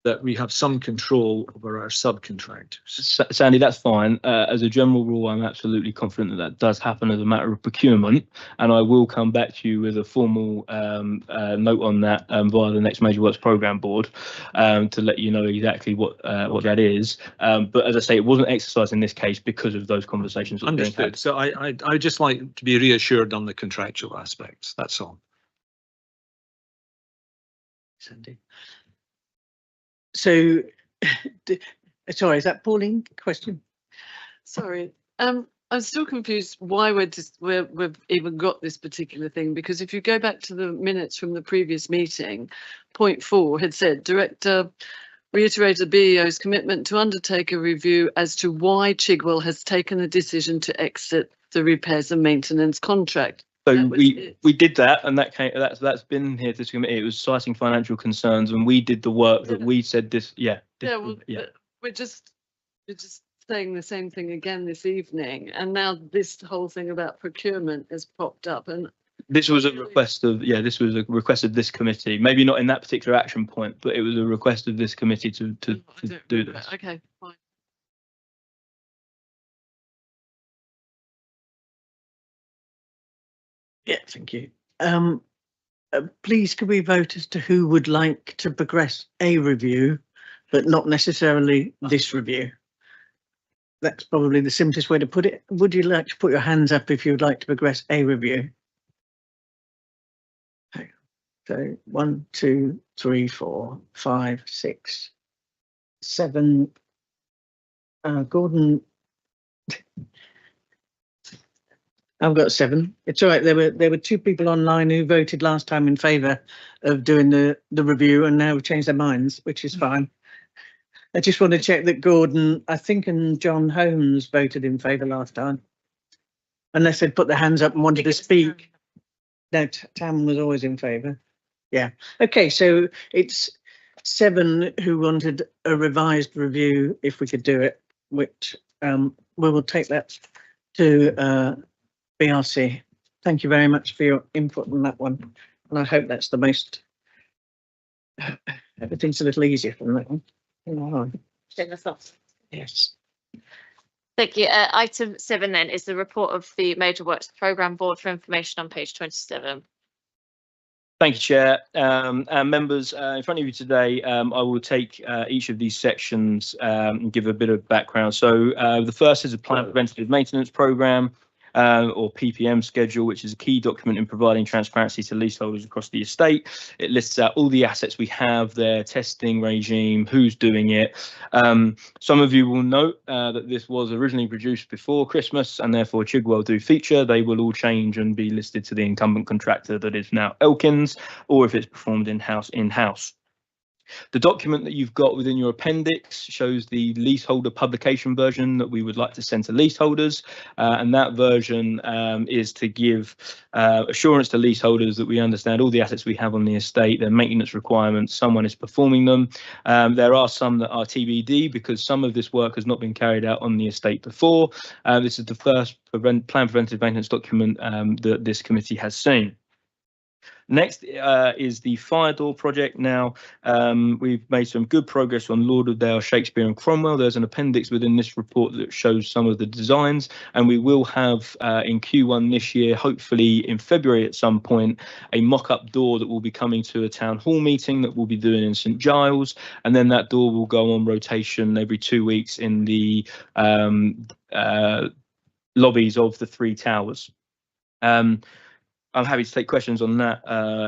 that we have some control over our subcontractors. Sandy, that's fine. As a general rule, I'm absolutely confident that that does happen as a matter of procurement, and I will come back to you with a formal note on that via the next Major Works Programme Board to let you know exactly what that is. But as I say, it wasn't exercised in this case because of those conversations. Understood. So I just like to be reassured on the contractual aspects. That's all. Sandy. So, sorry, is that Pauline question? Sorry, I'm still confused why we've even got this particular thing, because if you go back to the minutes from the previous meeting, point 4 had said Director reiterated BEO's commitment to undertake a review as to why Chigwell has taken a decision to exit the repairs and maintenance contract. So we did that, and that's been here to this committee. It was citing financial concerns, and we did the work that we said this. We're just saying the same thing again this evening, and now this whole thing about procurement has popped up, and this was a request of this committee. Maybe not in that particular action point, but it was a request of this committee to do this. Okay, fine. Yeah, thank you. Please, could we vote as to who would like to progress a review, but not necessarily this review? That's probably the simplest way to put it. Would you like to put your hands up if you would like to progress a review? So 1, 2, 3, 4, 5, 6, 7. Gordon. I've got 7. It's all right. There were 2 people online who voted last time in favour of doing the review, and now have changed their minds, which is fine. I just want to check that Gordon, I think, and John Holmes voted in favour last time, unless they'd put their hands up and wanted to speak. No, Tam was always in favour. Yeah. Okay, so it's 7 who wanted a revised review if we could do it, which we will take that to BRC. Thank you very much for your input on that one, and I hope that's the most. Everything's a little easier from that one. Yes. Thank you. Item 7 then is the report of the Major Works Programme Board for information on page 27. Thank you, Chair. And members, in front of you today, I will take each of these sections and give a bit of background. So the first is a planned preventative maintenance programme, or PPM schedule, which is a key document in providing transparency to leaseholders across the estate. It lists out all the assets we have, their testing regime, who's doing it. Some of you will note that this was originally produced before Christmas, and therefore Chigwell do feature. They will all change and be listed to the incumbent contractor that is now Elkins, or if it's performed in-house. The document that you've got within your appendix shows the leaseholder publication version that we would like to send to leaseholders, and that version is to give assurance to leaseholders that we understand all the assets we have on the estate, their maintenance requirements, someone is performing them. There are some that are TBD because some of this work has not been carried out on the estate before. This is the first planned preventive maintenance document that this committee has seen. Next is the fire door project. Now, we've made some good progress on Lauderdale, Shakespeare and Cromwell. There's an appendix within this report that shows some of the designs, and we will have in Q1 this year, hopefully in February at some point, a mock-up door that will be coming to a town hall meeting that we'll be doing in St Giles, and then that door will go on rotation every 2 weeks in the lobbies of the 3 towers. I'm happy to take questions on that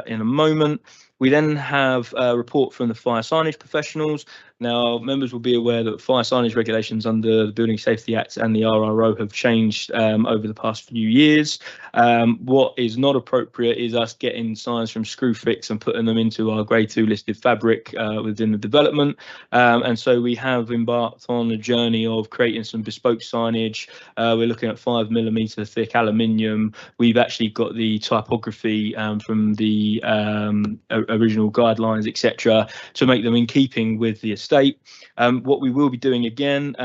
in a moment. We then have a report from the fire signage professionals. Now, members will be aware that fire signage regulations under the Building Safety Act and the RRO have changed over the past few years. What is not appropriate is us getting signs from Screwfix and putting them into our Grade 2 listed fabric within the development. And so we have embarked on a journey of creating some bespoke signage. We're looking at 5mm thick aluminium. We've actually got the typography from the original guidelines, etc., to make them in keeping with the estate. What we will be doing again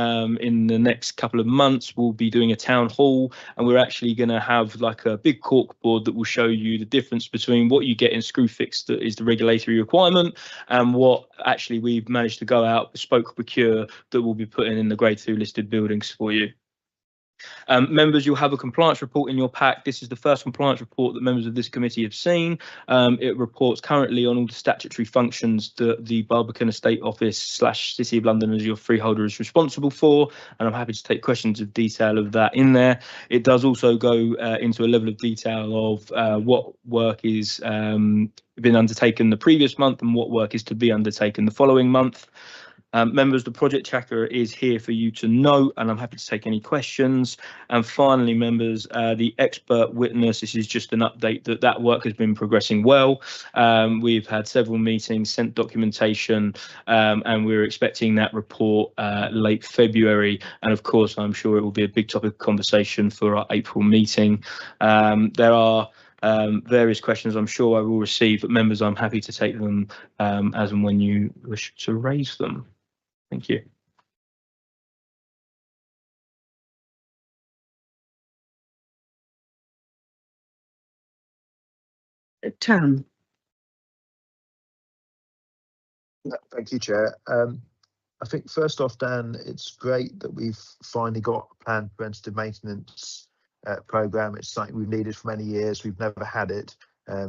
in the next couple of months, we'll be doing a town hall, and we're actually going to have like a big cork board that will show you the difference between what you get in Screwfix, that is the regulatory requirement, and what actually we've managed to go out bespoke procure that will be put in the grade 2 listed buildings for you. Members, you'll have a compliance report in your pack. This is the first compliance report that members of this committee have seen. It reports currently on all the statutory functions that the Barbican Estate Office / City of London as your freeholder is responsible for, and I'm happy to take questions of detail of that in there. It does also go into a level of detail of what work is been undertaken the previous month and what work is to be undertaken the following month. Members, the project tracker is here for you to know, and I'm happy to take any questions. And finally, members, the expert witness, this is just an update that work has been progressing well. We've had several meetings, sent documentation, and we're expecting that report late February. And of course, I'm sure it will be a big topic of conversation for our April meeting. There are various questions I'm sure I will receive, but members, I'm happy to take them as and when you wish to raise them. Thank you. Tam. Thank you, Chair. I think first off, Dan, it's great that we've finally got a planned preventative maintenance programme. It's something we've needed for many years. We've never had it.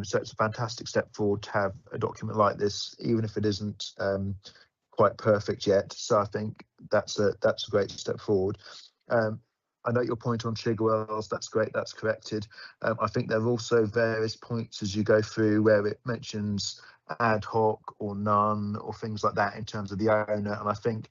So it's a fantastic step forward to have a document like this, even if it isn't quite perfect yet. So I think that's a great step forward. I know your point on Chigwells, that's great, that's corrected. I think there are also various points as you go through where it mentions ad hoc or none or things like that in terms of the owner. And I think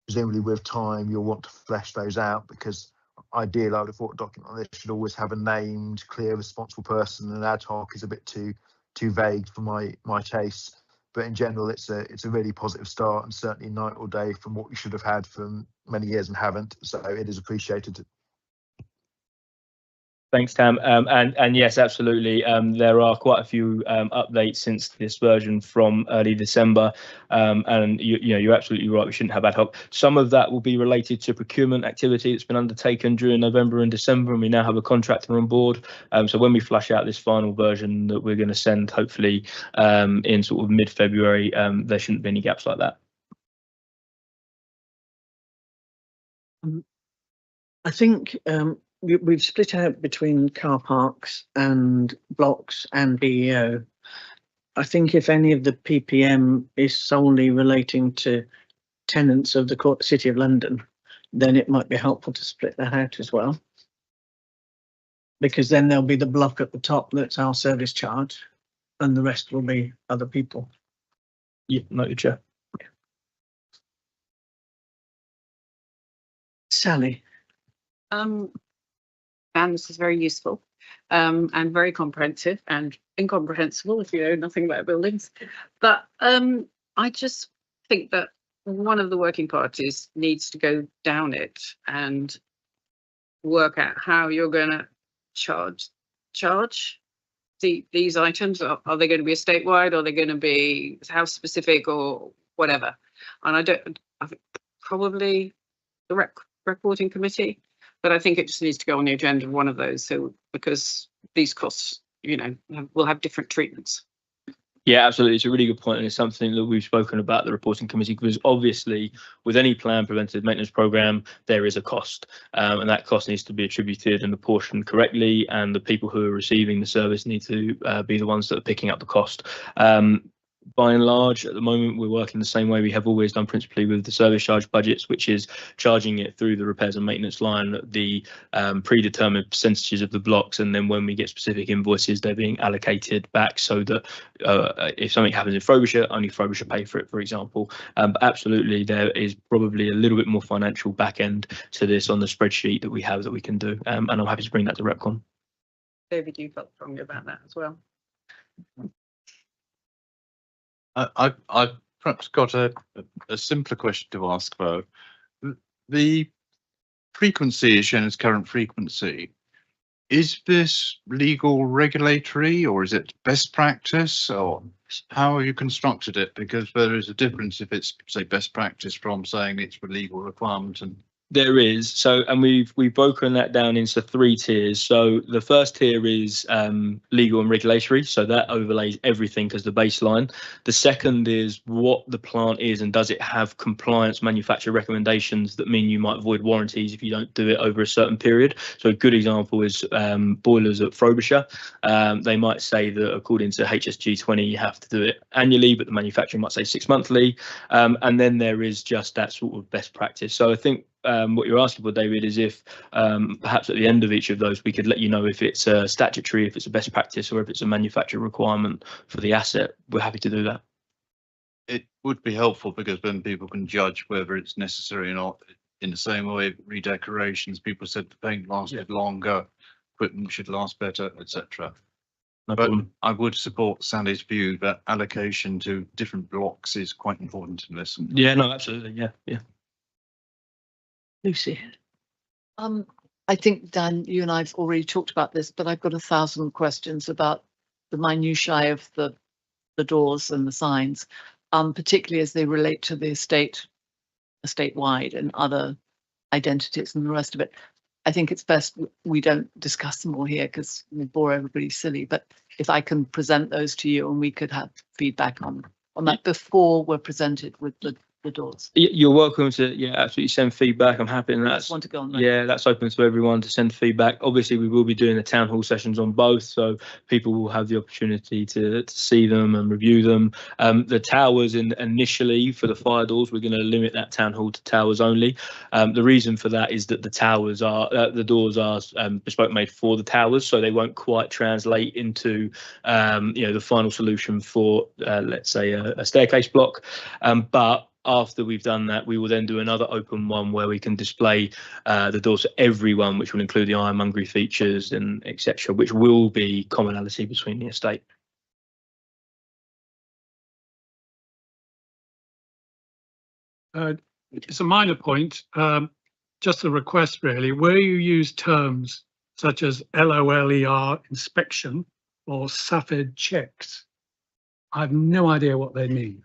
presumably with time you'll want to flesh those out, because ideally I would have thought a document like this should always have a named, clear, responsible person, and ad hoc is a bit too vague for my taste. But in general, it's a really positive start, and certainly night or day from what we should have had for many years and haven't. So it is appreciated. Thanks, Tam. And yes, absolutely. There are quite a few updates since this version from early December. And you're absolutely right. We shouldn't have ad hoc. Some of that will be related to procurement activity that's been undertaken during November and December, and we now have a contractor on board. So when we flush out this final version that we're going to send, hopefully in sort of mid-February, there shouldn't be any gaps like that. I think we've split out between car parks and blocks and BEO. I think if any of the PPM is solely relating to tenants of the City of London, then it might be helpful to split that out as well. Because then there'll be the block at the top that's our service charge, and the rest will be other people. Yeah, noted, Chair. Yeah. Sally. And this is very useful and very comprehensive and incomprehensible if you know nothing about buildings. But I just think that one of the working parties needs to go down it and work out how you're going to charge these items. Are they going to be statewide? Are they going to be house specific or whatever? And I think probably the reporting committee. But I think it just needs to go on the agenda of one of those. So because these costs, will have different treatments. Yeah, absolutely. It's a really good point, and it's something that we've spoken about the reporting committee, because obviously with any planned preventative maintenance programme, there is a cost, and that cost needs to be attributed and apportioned correctly, and the people who are receiving the service need to be the ones that are picking up the cost. By and large, at the moment, we're working the same way we have always done, principally with the service charge budgets, which is charging it through the repairs and maintenance line, the predetermined percentages of the blocks, and then when we get specific invoices, they're being allocated back so that if something happens in Frobisher, only Frobisher pay for it, for example. But absolutely, there is probably a little bit more financial back end to this on the spreadsheet that we have that we can do, and I'm happy to bring that to RepCon. David, you felt strongly about that as well. I've perhaps got a simpler question to ask about. The frequency is shown as current frequency. Is this legal regulatory or is it best practice, or how have you constructed it? Because there is a difference if it's, say, best practice from saying it's a legal requirement. And there is. So, and we've broken that down into 3 tiers. So the first tier is legal and regulatory. So that overlays everything as the baseline. The second is what the plant is and does it have compliance manufacturer recommendations that mean you might avoid warranties if you don't do it over a certain period. So a good example is boilers at Frobisher. They might say that according to HSG 20 you have to do it annually, but the manufacturer might say 6 monthly. And then there is just that sort of best practice. So I think what you're asking for, David, is if perhaps at the end of each of those we could let you know if it's a statutory, if it's a best practice, or if it's a manufacturer requirement for the asset. We're happy to do that. it would be helpful because then people can judge whether it's necessary or not. In the same way, redecorations, people said the paint lasted longer, equipment should last better, etc. No But problem. I would support Sally's view that allocation to different blocks is quite important in this. Yeah, no, absolutely. Yeah. Lucy. I think, Dan, you and I've already talked about this, but I've got 1,000 questions about the minutiae of the doors and the signs, particularly as they relate to the estate-wide and other identities and the rest of it. I think it's best we don't discuss them all here because we bore everybody silly, but if I can present those to you and we could have feedback on that before we're presented with the doors. You're welcome to, absolutely send feedback. I'm happy, and I that's just want to go on. that's open to everyone to send feedback. Obviously, we will be doing the town hall sessions on both, so people will have the opportunity to see them and review them. The towers initially for the fire doors, we're going to limit that town hall to towers only. The reason for that is that the towers are the doors are bespoke made for the towers, so they won't quite translate into the final solution for let's say a staircase block, but after we've done that, we will then do another open one where we can display the doors for everyone, which will include the ironmongery features and etc., which will be commonality between the estate. It's a minor point, just a request really. Where you use terms such as LOLER inspection or SAFED checks, I have no idea what they mean.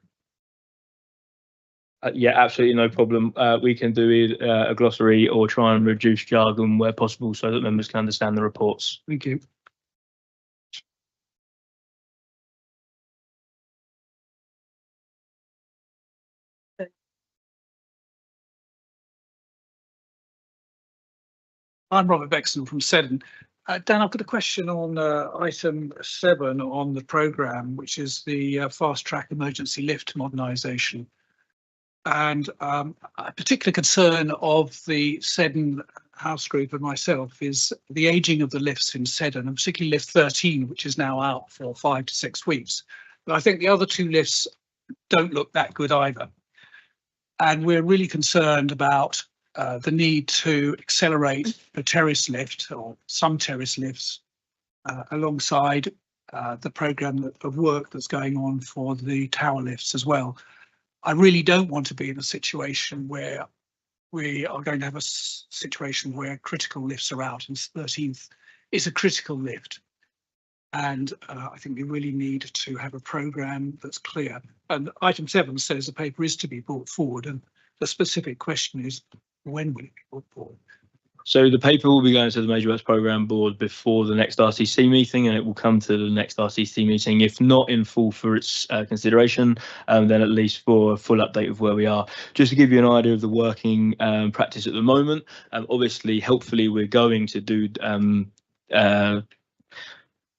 Yeah, absolutely no problem. We can do a glossary or try and reduce jargon where possible so that members can understand the reports. Thank you. I'm Robert Bexton from Seddon. Dan, I've got a question on item 7 on the programme, which is the fast track emergency lift modernisation. And a particular concern of the Seddon house group and myself is the ageing of the lifts in Seddon, and particularly lift 13, which is now out for 5 to 6 weeks. But I think the other 2 lifts don't look that good either. And we're really concerned about the need to accelerate the terrace lift or some terrace lifts alongside the programme of work that's going on for the tower lifts as well. I really don't want to be in a situation where we are going to have a situation where critical lifts are out, and 13th is a critical lift. And I think we really need to have a programme that's clear. And item 7 says the paper is to be brought forward, and the specific question is, when will it be brought forward? So the paper will be going to the Major Works Programme Board before the next RCC meeting, and it will come to the next RCC meeting, if not in full for its consideration, then at least for a full update of where we are. Just to give you an idea of the working practice at the moment, obviously, helpfully, we're going to do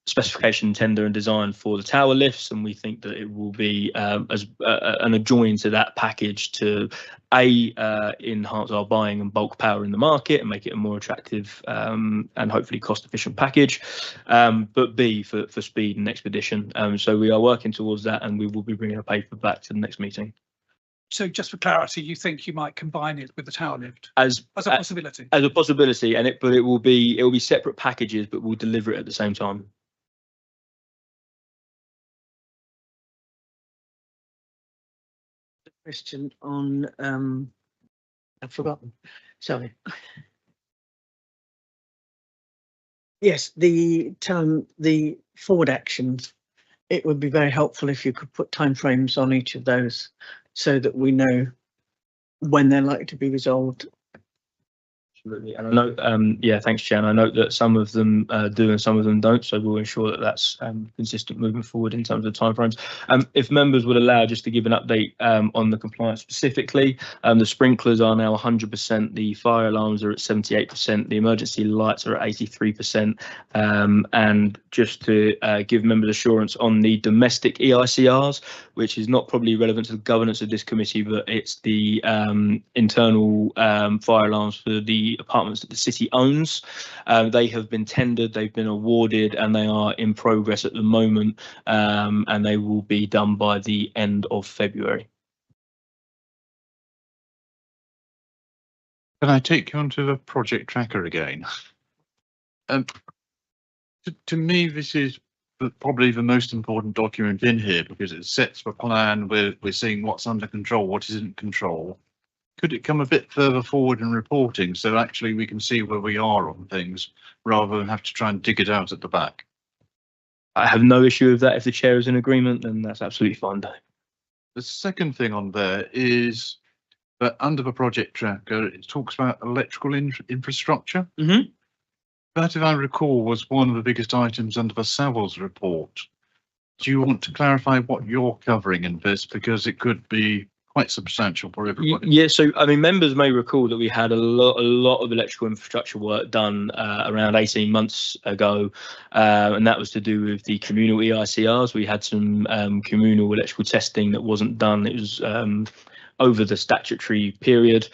specification, tender and design for the tower lifts, and we think that it will be as an adjoin to that package to enhance our buying and bulk power in the market and make it a more attractive and hopefully cost efficient package, but B for speed and expedition. So we are working towards that, and we will be bringing a paper back to the next meeting. So just for clarity, you think you might combine it with the tower lift as a possibility? As a possibility, and it will be separate packages, but we'll deliver it at the same time. Question on I've forgotten. Sorry. Yes, the forward actions. It would be very helpful if you could put timeframes on each of those so that we know when they're likely to be resolved. Absolutely, and I know, yeah, thanks, Jan. I know that some of them do and some of them don't, so we'll ensure that that's consistent moving forward in terms of timeframes. If members would allow, just to give an update on the compliance specifically, the sprinklers are now 100%, the fire alarms are at 78%, the emergency lights are at 83%, and just to give members assurance on the domestic EICRs, which is not probably relevant to the governance of this committee, but it's the internal fire alarms for the apartments that the city owns. They have been tendered, they've been awarded, and they are in progress at the moment, and they will be done by the end of February. Can I take you onto the project tracker again? To me, this is probably the most important document in here because it sets the plan. We're seeing what's under control, what isn't control. Could it come a bit further forward in reporting so actually we can see where we are on things rather than have to try and dig it out at the back? I have no issue with that. If the chair is in agreement, then that's absolutely fine, Dave. The second thing on there is that under the project tracker, it talks about electrical infrastructure. Mm-hmm. That, if I recall, was one of the biggest items under the Savills report. Do you want to clarify what you're covering in this? Because it could be quite substantial for everybody. Yeah, so I mean, members may recall that we had a lot of electrical infrastructure work done around 18 months ago, and that was to do with the communal EICRs. We had some communal electrical testing that wasn't done. It was over the statutory period,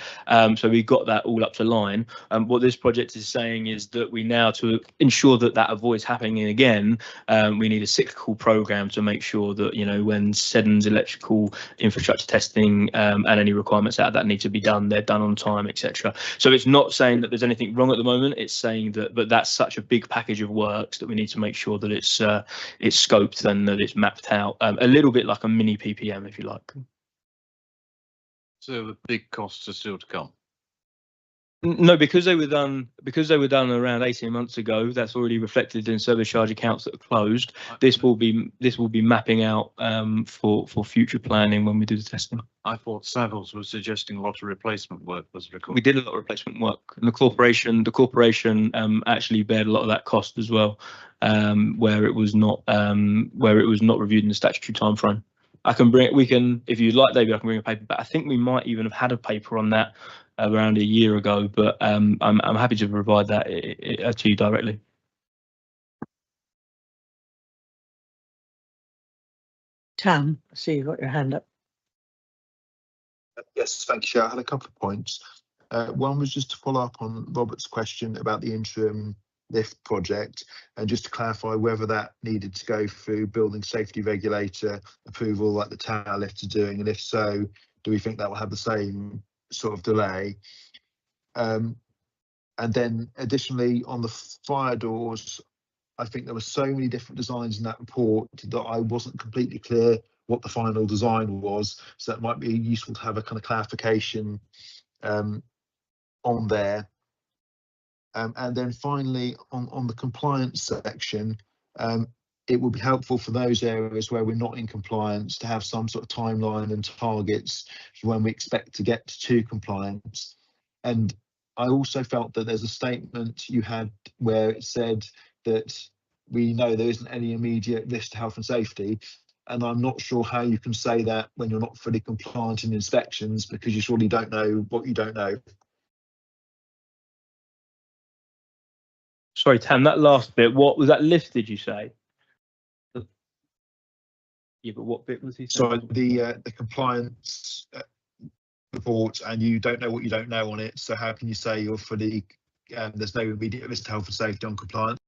so we got that all up to line. What this project is saying is that we now, to ensure that that avoids happening again, we need a cyclical program to make sure that, you know, when SEDN's electrical infrastructure testing and any requirements out of that need to be done, they're done on time, etc. So it's not saying that there's anything wrong at the moment. It's saying that, but that's such a big package of works that we need to make sure that it's scoped and that it's mapped out, a little bit like a mini PPM, if you like. So the big costs are still to come. No, because they were done around 18 months ago. That's already reflected in service charge accounts that are closed. This will be mapping out for future planning when we do the testing. I thought Savills was suggesting a lot of replacement work was required. We did a lot of replacement work, and the corporation actually bared a lot of that cost as well, where it was not reviewed in the statutory timeframe. If you'd like, David, I can bring a paper back. I think we might even have had a paper on that around a year ago, but I'm happy to provide that to you directly. Tam, I see you've got your hand up. Yes, thank you, Chair. I had a couple of points. One was just to follow up on Robert's question about the interim lift project, and just to clarify whether that needed to go through building safety regulator approval like the tower lift are doing, and if so, do we think that will have the same sort of delay? And then additionally on the fire doors, I think there were so many different designs in that report that I wasn't completely clear what the final design was, so that might be useful to have a kind of clarification on there. And then finally, on the compliance section, it would be helpful for those areas where we're not in compliance to have some sort of timeline and targets for when we expect to get to compliance. And I also felt that there's a statement you had where it said that we know there isn't any immediate risk to health and safety. And I'm not sure how you can say that when you're not fully compliant in inspections, because you surely don't know what you don't know. Sorry, Tam, that last bit, what was that lift, did you say? Yeah, but what bit was he saying? So the compliance report, and you don't know what you don't know on it. So how can you say you're fully, there's no immediate risk to health and safety on compliance?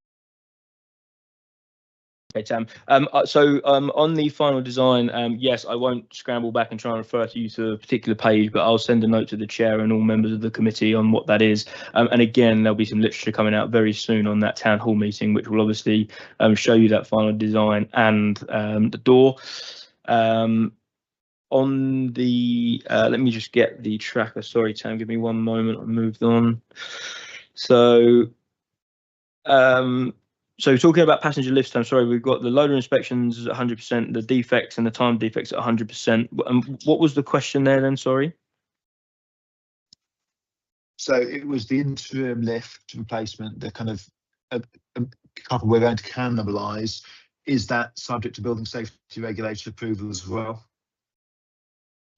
Okay, Tam. On the final design, yes, I won't scramble back and try and refer to you to a particular page, but I'll send a note to the chair and all members of the committee on what that is. And again, there'll be some literature coming out very soon on that town hall meeting, which will obviously show you that final design and the door. On the, let me just get the tracker. Sorry, Tam, give me one moment. I moved on. So So talking about passenger lift time, sorry, we've got the loader inspections at 100%, the defects and the time defects at 100%. What was the question there then, sorry? So it was the interim lift replacement, the kind of a couple we're going to cannibalise. Is that subject to building safety regulation approval as well?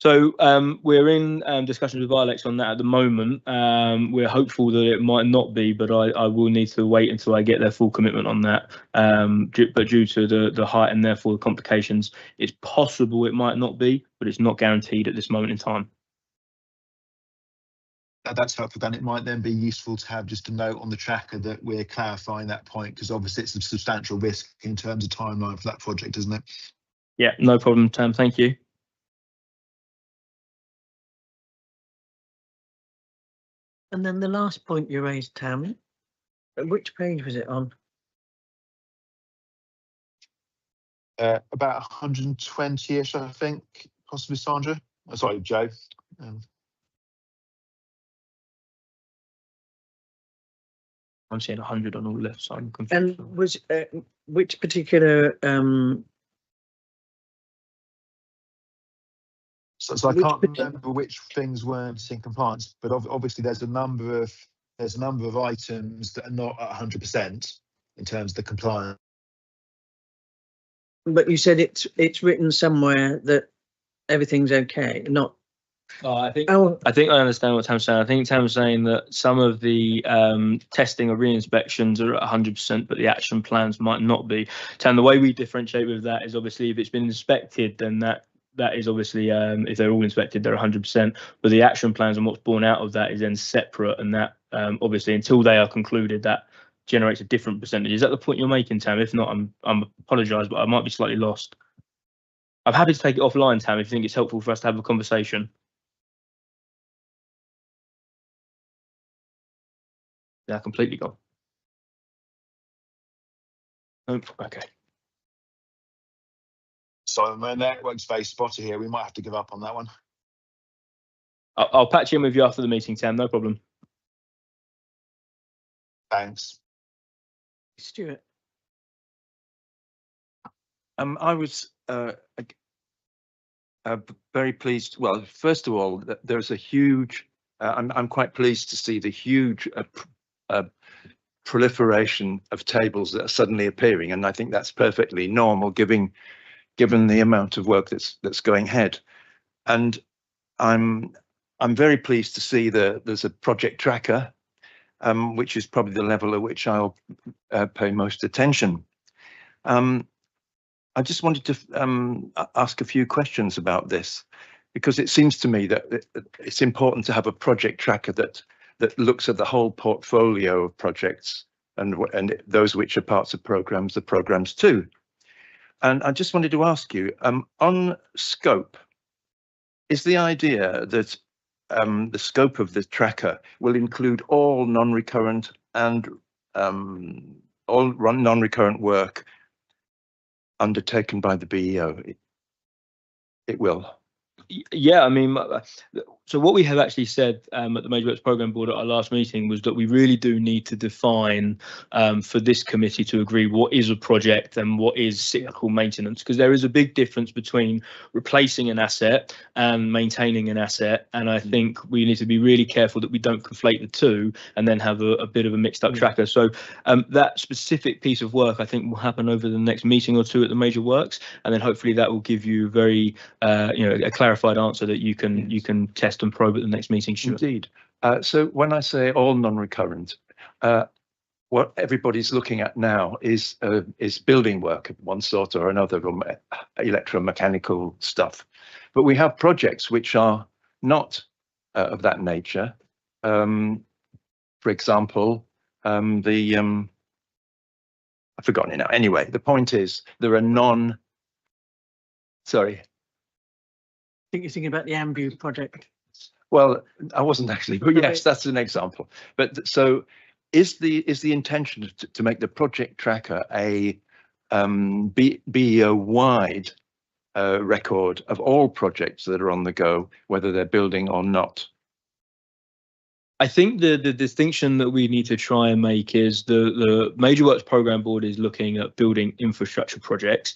So we're in discussions with Ilex on that at the moment. We're hopeful that it might not be, but I will need to wait until I get their full commitment on that. But due to the height and therefore the complications, it's possible it might not be, but it's not guaranteed at this moment in time. That's helpful. Then it might then be useful to have just a note on the tracker that we're clarifying that point, because obviously it's a substantial risk in terms of timeline for that project, isn't it? Yeah, no problem, Tam. Thank you. And then the last point you raised, Tam, which page was it on? About 120-ish, I think, possibly Sandra. Oh, sorry, Joe. I'm seeing 100 on all lifts, so I'm confused. And was which particular So I can't remember which things weren't in compliance, but obviously there's a number of items that are not at 100% in terms of the compliance. But you said it's written somewhere that everything's okay, not. I think I understand what Tam's saying. I think Tam's saying that some of the testing or re-inspections are at 100%, but the action plans might not be. Tam, the way we differentiate with that is obviously if it's been inspected, then that is obviously if they're all inspected, they're 100%. But the action plans and what's born out of that is then separate, and that obviously until they are concluded, that generates a different percentage. Is that the point you're making, Tam? If not, I'm apologise, but I might be slightly lost. I'm happy to take it offline, Tam, if you think it's helpful for us to have a conversation. Yeah, completely gone. Oh, okay. So my network space spotter here, we might have to give up on that one. I'll patch in with you after the meeting, Tam, no problem. Thanks. Stuart. I was very pleased. Well, first of all, there's a huge. I'm quite pleased to see the huge proliferation of tables that are suddenly appearing, and I think that's perfectly normal, given the amount of work that's going ahead. And I'm very pleased to see that there's a project tracker, which is probably the level at which I'll pay most attention. I just wanted to ask a few questions about this, because it seems to me that it's important to have a project tracker that looks at the whole portfolio of projects and those which are parts of programs, the programs too. And I just wanted to ask you, on scope, is the idea that the scope of the tracker will include all non-recurrent and all non-recurrent work undertaken by the BEO? It will. Yeah, I mean, so what we have actually said at the Major Works Programme Board at our last meeting was that we really do need to define for this committee to agree what is a project and what is cyclical maintenance, because there is a big difference between replacing an asset and maintaining an asset. And I think we need to be really careful that we don't conflate the two and then have a bit of a mixed up tracker. So that specific piece of work, I think, will happen over the next meeting or two at the Major Works, and then hopefully that will give you very, a clarified answer that you can test and probe at the next meeting. Indeed. So when I say all non-recurrent, what everybody's looking at now is building work of one sort or another, or electromechanical stuff. But we have projects which are not of that nature. For example, I've forgotten it now. Anyway, the point is there are sorry. I think you're thinking about the Ambu project. Well, I wasn't actually, but yes, that's an example. But so is the intention to make the project tracker a BEO-wide record of all projects that are on the go, whether they're building or not? I think the distinction that we need to try and make is the Major Works Programme Board is looking at building infrastructure projects.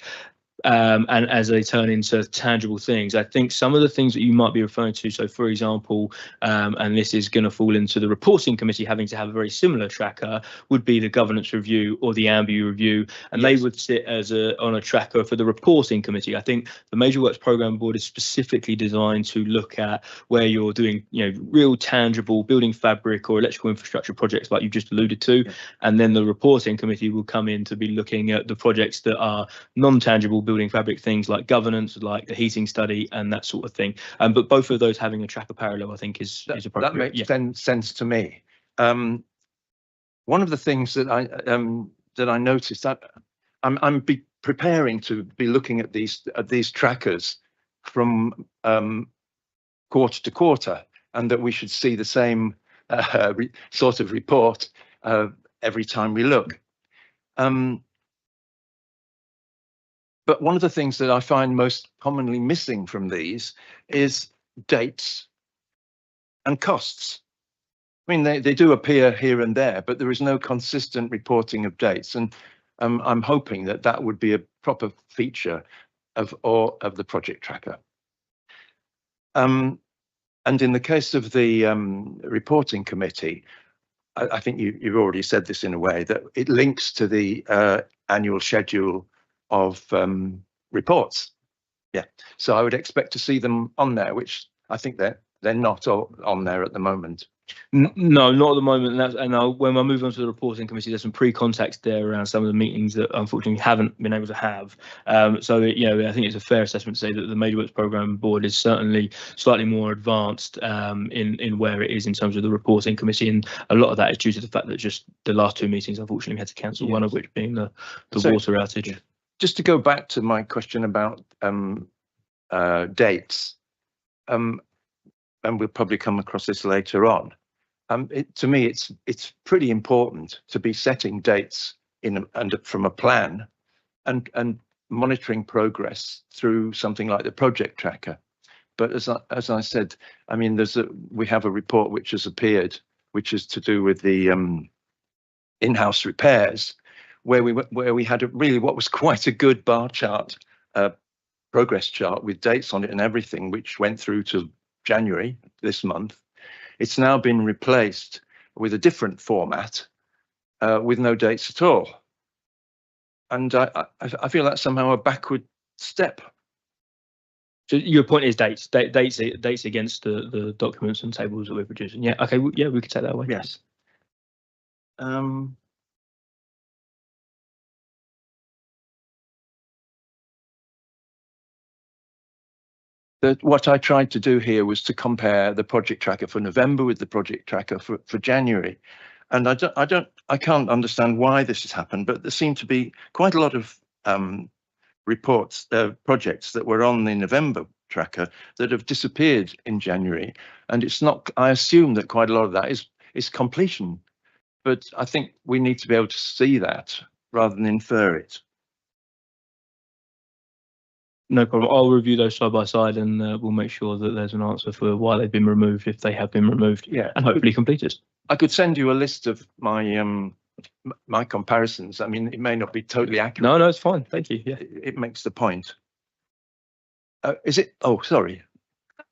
And as they turn into tangible things, I think some of the things that you might be referring to, so for example, and this is going to fall into the reporting committee having to have a very similar tracker, would be the governance review or the AMBU review, and Yes. they would sit as on a tracker for the reporting committee. I think the Major Works Programme Board is specifically designed to look at where you're doing, real tangible building fabric or electrical infrastructure projects like you just alluded to, and then the reporting committee will come in to be looking at the projects that are non-tangible building fabric, things like governance, like the heating study and that sort of thing. But both of those having a tracker parallel, I think, is appropriate. That makes sense to me. One of the things that I noticed, that I'm preparing to be looking at these trackers from quarter to quarter, and that we should see the same sort of report every time we look. But one of the things that I find most commonly missing from these is dates and costs. I mean, they do appear here and there, but there is no consistent reporting of dates. And I'm hoping that that would be a proper feature of the project tracker. And in the case of the reporting committee, I think you've already said this in a way, that it links to the annual schedule of reports. Yeah, so I would expect to see them on there, which I think they're not all on there at the moment. No, not at the moment. And when I move on to the reporting committee, there's some pre-context there around some of the meetings that unfortunately haven't been able to have. So I think it's a fair assessment to say that the Major Works Programme Board is certainly slightly more advanced in where it is in terms of the reporting committee, and a lot of that is due to the fact that just the last two meetings unfortunately we had to cancel. Yes. One of which being the water outage. Yeah. Just to go back to my question about dates, and we'll probably come across this later on. To me, it's pretty important to be setting dates from a plan and monitoring progress through something like the project tracker. But as I said, I mean, we have a report which has appeared, which is to do with the in-house repairs, where we had what was quite a good bar chart, progress chart with dates on it and everything, which went through to January this month. It's now been replaced with a different format with no dates at all. And I feel that's somehow a backward step. So your point is dates against the documents and tables that we're producing. Yeah, okay, yeah, we could take that away. Yes. What I tried to do here was to compare the project tracker for November with the project tracker for January, and I can't understand why this has happened, but there seem to be quite a lot of projects that were on the November tracker that have disappeared in January, and it's not. I assume that quite a lot of that is completion, but I think we need to be able to see that rather than infer it. No problem. I'll review those side by side, and we'll make sure that there's an answer for why they've been removed, if they have been removed, yeah, and hopefully completed. I could send you a list of my comparisons. I mean, it may not be totally accurate. No, it's fine. Thank you. Yeah, it makes the point. Is it? Oh, sorry.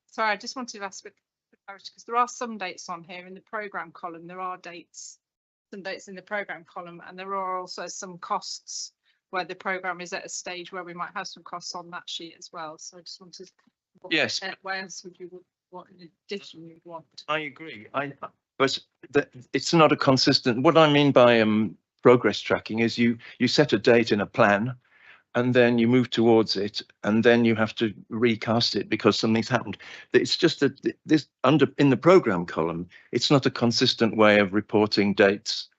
Sorry, I just wanted to ask because there are some dates on here in the programme column. There are some dates in the programme column, and there are also some costs where the programme is at a stage where we might have some costs on that sheet as well. So I just wanted. Yes. Where else would you want in addition? You'd want. I agree. But it's not a consistent. What I mean by progress tracking is you set a date in a plan, and then you move towards it, and then you have to recast it because something's happened. It's just that in the programme column, it's not a consistent way of reporting dates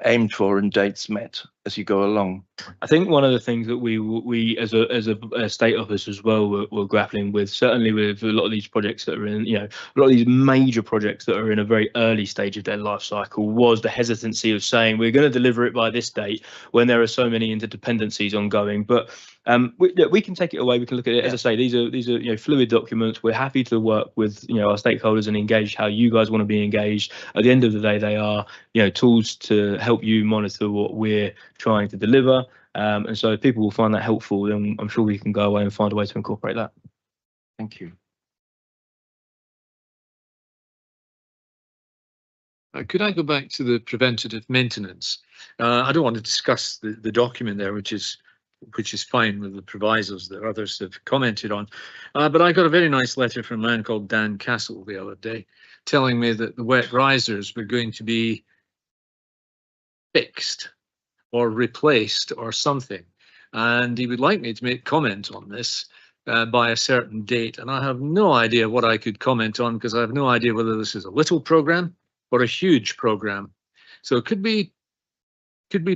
aimed for and dates met. as you go along? I think one of the things that we as a state office as well we're grappling with, certainly with a lot of these projects that are in, you know, a lot of these major projects that are in a very early stage of their life cycle, was the hesitancy of saying we're going to deliver it by this date when there are so many interdependencies ongoing. But we can take it away. We can look at it. As I say, these are you know, fluid documents. We're happy to work with, you know, our stakeholders and engage how you guys want to be engaged. At the end of the day, they are, you know, tools to help you monitor what we're trying to deliver. And so if people will find that helpful, then I'm sure we can go away and find a way to incorporate that. Thank you. Could I go back to the preventative maintenance? I don't want to discuss the document there, which is fine with the provisos that others have commented on. But I got a very nice letter from a man called Dan Castle the other day, telling me that the wet risers were going to be fixed or replaced or something, and he would like me to make comment on this by a certain date, and I have no idea what I could comment on, because I have no idea whether this is a little program or a huge program. So could we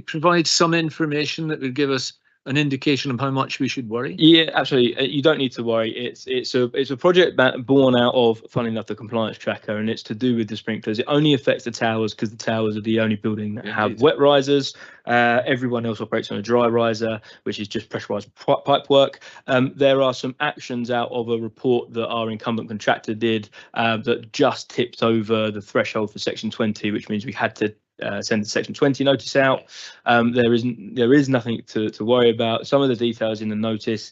provide some information that would give us an indication of how much we should worry? Yeah, absolutely. You don't need to worry. It's a project that born out of, funnily enough, the compliance tracker, and it's to do with the sprinklers. It only affects the towers because the towers are the only building that have wet risers. Everyone else operates on a dry riser, which is just pressurized pipe work. There are some actions out of a report that our incumbent contractor did that just tipped over the threshold for Section 20, which means we had to send the Section 20 notice out. There is nothing to worry about. Some of the details in the notice,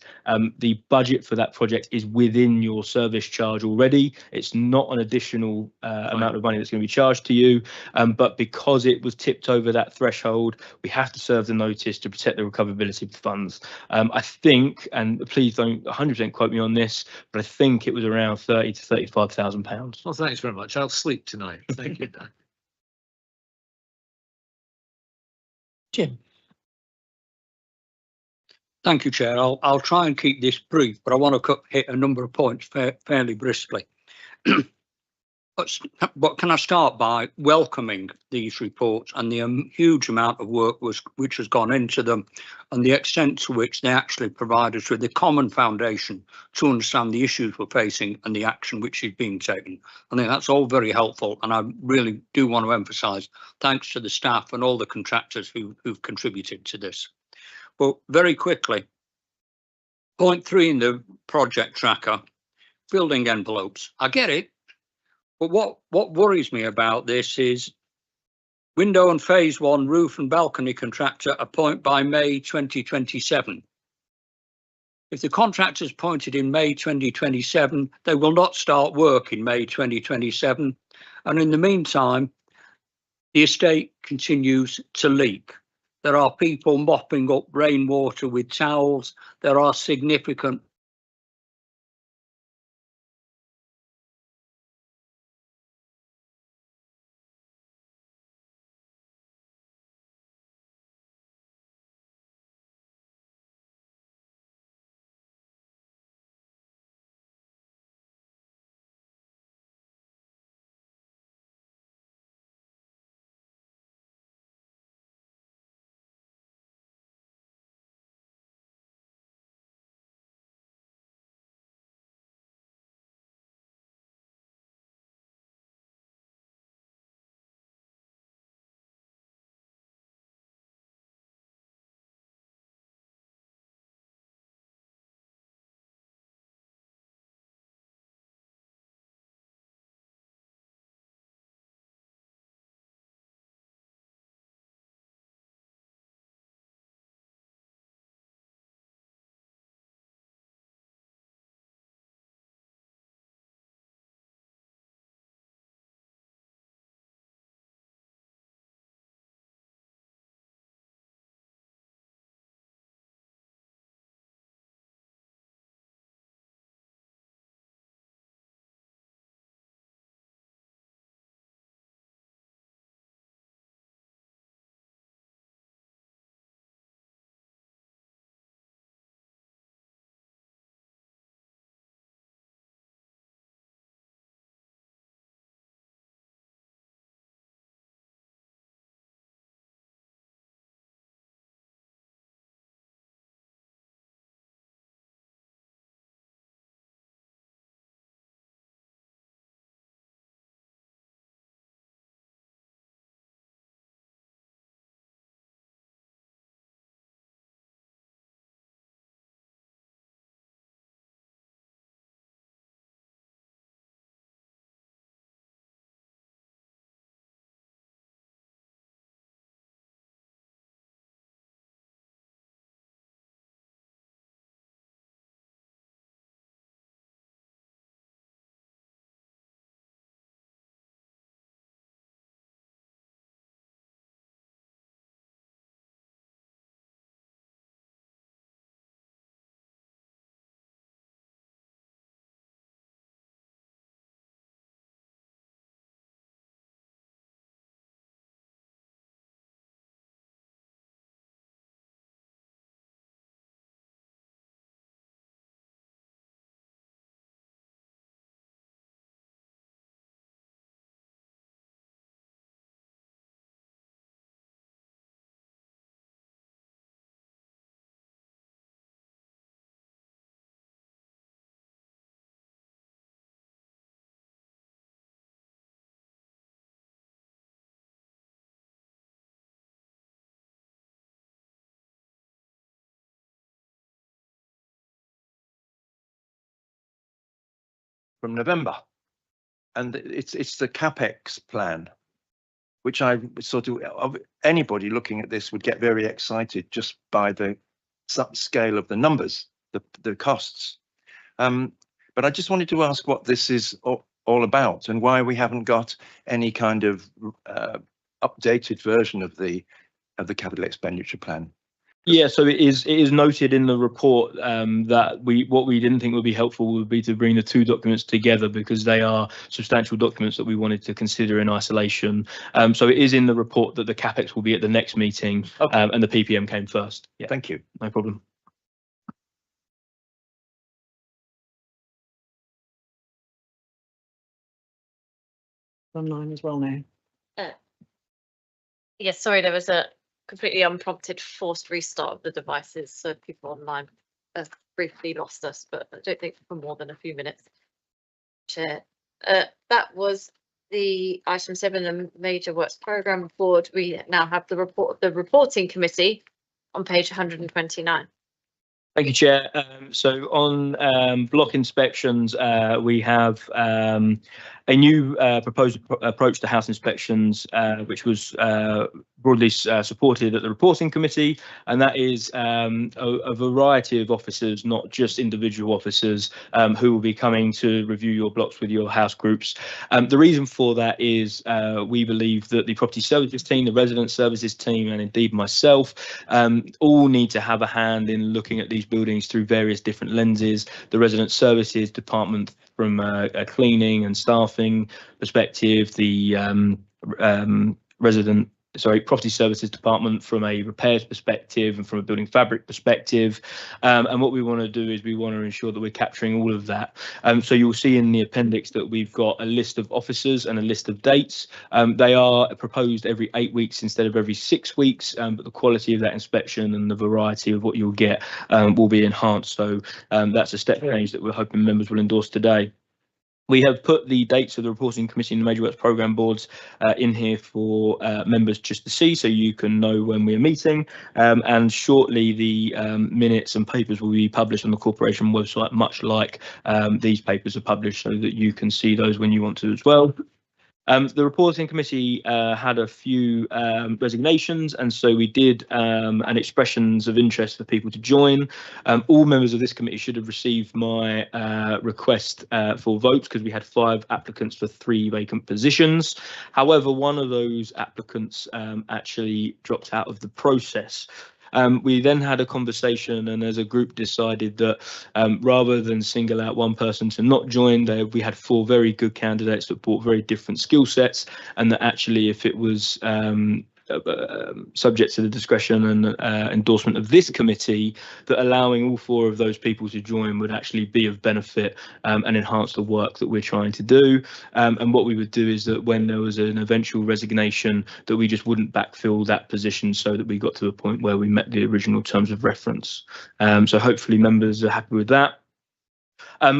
the budget for that project is within your service charge already. It's not an additional amount of money that's going to be charged to you, but because it was tipped over that threshold, we have to serve the notice to protect the recoverability of the funds. I think, and please don't 100% quote me on this, but I think it was around £30,000 to £35,000. Well, thanks very much. I'll sleep tonight. Thank you, Dan. Jim. Thank you, Chair. I'll try and keep this brief, but I want to hit a number of points fairly briskly. But can I start by welcoming these reports and the huge amount of work which has gone into them, and the extent to which they actually provide us with the common foundation to understand the issues we're facing and the action which is being taken. I think that's all very helpful, and I really do want to emphasise thanks to the staff and all the contractors who've contributed to this. But very quickly, point 3 in the project tracker, building envelopes. I get it. But what worries me about this is window and phase 1 roof and balcony contractor appoint by May 2027. If the contractor's appointed in May 2027, they will not start work in May 2027. And in the meantime, the estate continues to leak. There are people mopping up rainwater with towels. There are significant from November. And it's the CapEx plan, which I sort of anybody looking at this would get very excited just by the scale of the numbers, the costs. But I just wanted to ask what this is all about and why we haven't got any kind of updated version of the capital expenditure plan. Yeah, so it is noted in the report that what we didn't think would be helpful would be to bring the two documents together because they are substantial documents that we wanted to consider in isolation. So it is in the report that the CapEx will be at the next meeting, and the PPM came first. Yeah, thank you. No problem. Online as well now. Yes, sorry, there was a completely unprompted forced restart of the devices, so people online briefly lost us, but I don't think for more than a few minutes. Chair, that was the item 7, the major works programme board. We now have the report of the reporting committee on page 129. Thank you, Chair. So on block inspections, we have a new proposed approach to house inspections, which was broadly supported at the reporting committee, and that is a variety of officers, not just individual officers, who will be coming to review your blocks with your house groups. The reason for that is we believe that the property services team, the resident services team, and indeed myself, all need to have a hand in looking at these buildings through various different lenses. The resident services department from a cleaning and staffing perspective, the property services department from a repairs perspective and from a building fabric perspective. And what we want to do is we want to ensure that we're capturing all of that. So you'll see in the appendix that we've got a list of officers and a list of dates. They are proposed every 8 weeks instead of every 6 weeks, but the quality of that inspection and the variety of what you'll get will be enhanced. So that's a step change that we're hoping members will endorse today. We have put the dates of the reporting committee and the major works programme boards in here for members just to see, so you can know when we're meeting. And shortly the minutes and papers will be published on the corporation website, much like these papers are published, so that you can see those when you want to as well. The reporting committee had a few resignations, and so we did and expressions of interest for people to join. All members of this committee should have received my request for votes, because we had 5 applicants for 3 vacant positions. However, one of those applicants actually dropped out of the process. We then had a conversation, and as a group decided that rather than single out one person to not join, we had 4 very good candidates that brought very different skill sets, and that actually, if it was subject to the discretion and endorsement of this committee, that allowing all 4 of those people to join would actually be of benefit and enhance the work that we're trying to do. And what we would do is that when there was an eventual resignation, that we just wouldn't backfill that position, so that we got to the point where we met the original terms of reference. So hopefully members are happy with that.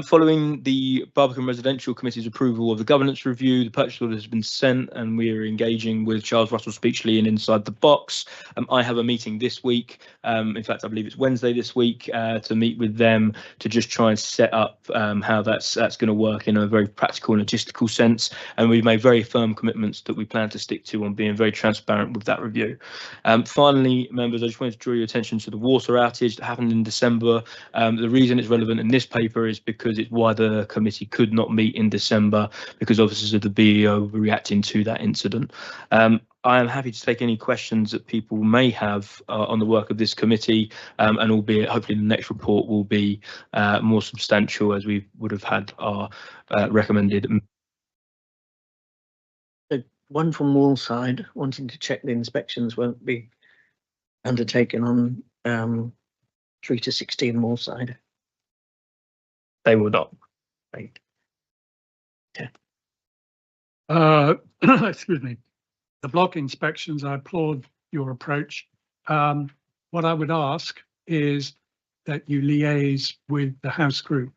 Following the Barbican Residential Committee's approval of the governance review, the purchase order has been sent, and we are engaging with Charles Russell Speechley and Inside the Box. I have a meeting this week, in fact I believe it's Wednesday this week, to meet with them to just try and set up how that's going to work in a very practical and logistical sense. And we've made very firm commitments that we plan to stick to on being very transparent with that review. Finally, members, I just wanted to draw your attention to the water outage that happened in December. The reason it's relevant in this paper is because it's why the committee could not meet in December, because officers of the BEO were reacting to that incident. I am happy to take any questions that people may have on the work of this committee, and albeit hopefully the next report will be more substantial, as we would have had our recommended. One from Wallside wanting to check the inspections won't be undertaken on 3 to 16 Wallside. They will not. Right. Okay. Excuse me. The block inspections, I applaud your approach. What I would ask is that you liaise with the house group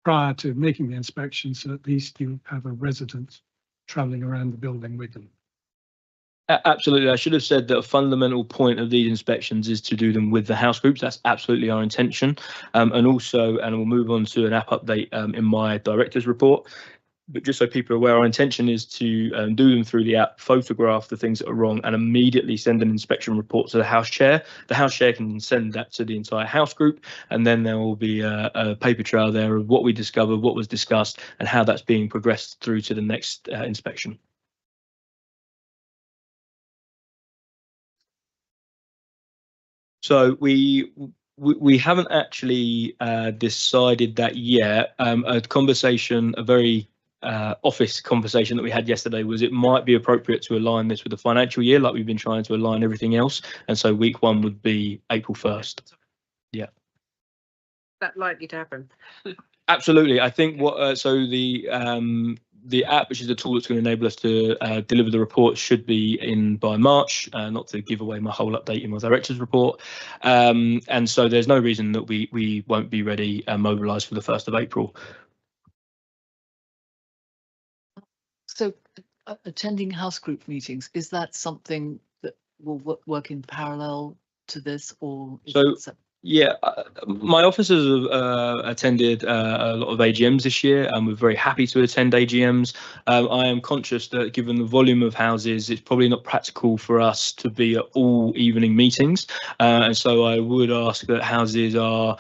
prior to making the inspection, so at least you have a resident travelling around the building with them. Absolutely. I should have said that a fundamental point of these inspections is to do them with the house groups. That's absolutely our intention. And also, and we'll move on to an app update in my director's report. But just so people are aware, our intention is to do them through the app, photograph the things that are wrong, and immediately send an inspection report to the house chair. The house chair can send that to the entire house group, and then there will be a paper trail there of what we discovered, what was discussed, and how that's being progressed through to the next inspection. So we haven't actually decided that yet. A conversation, a very office conversation that we had yesterday was it might be appropriate to align this with the financial year, like we've been trying to align everything else. And so week 1 would be April 1st. Yeah. That likely to happen. Absolutely. I think what so the app, which is the tool that's going to enable us to deliver the report, should be in by March, not to give away my whole update in my director's report. And so there's no reason that we won't be ready and mobilised for the 1st of April. So attending house group meetings, is that something that will work in parallel to this, or is so yeah, my officers have attended a lot of AGMs this year, and we're very happy to attend AGMs. I am conscious that given the volume of houses, it's probably not practical for us to be at all evening meetings. And so I would ask that houses are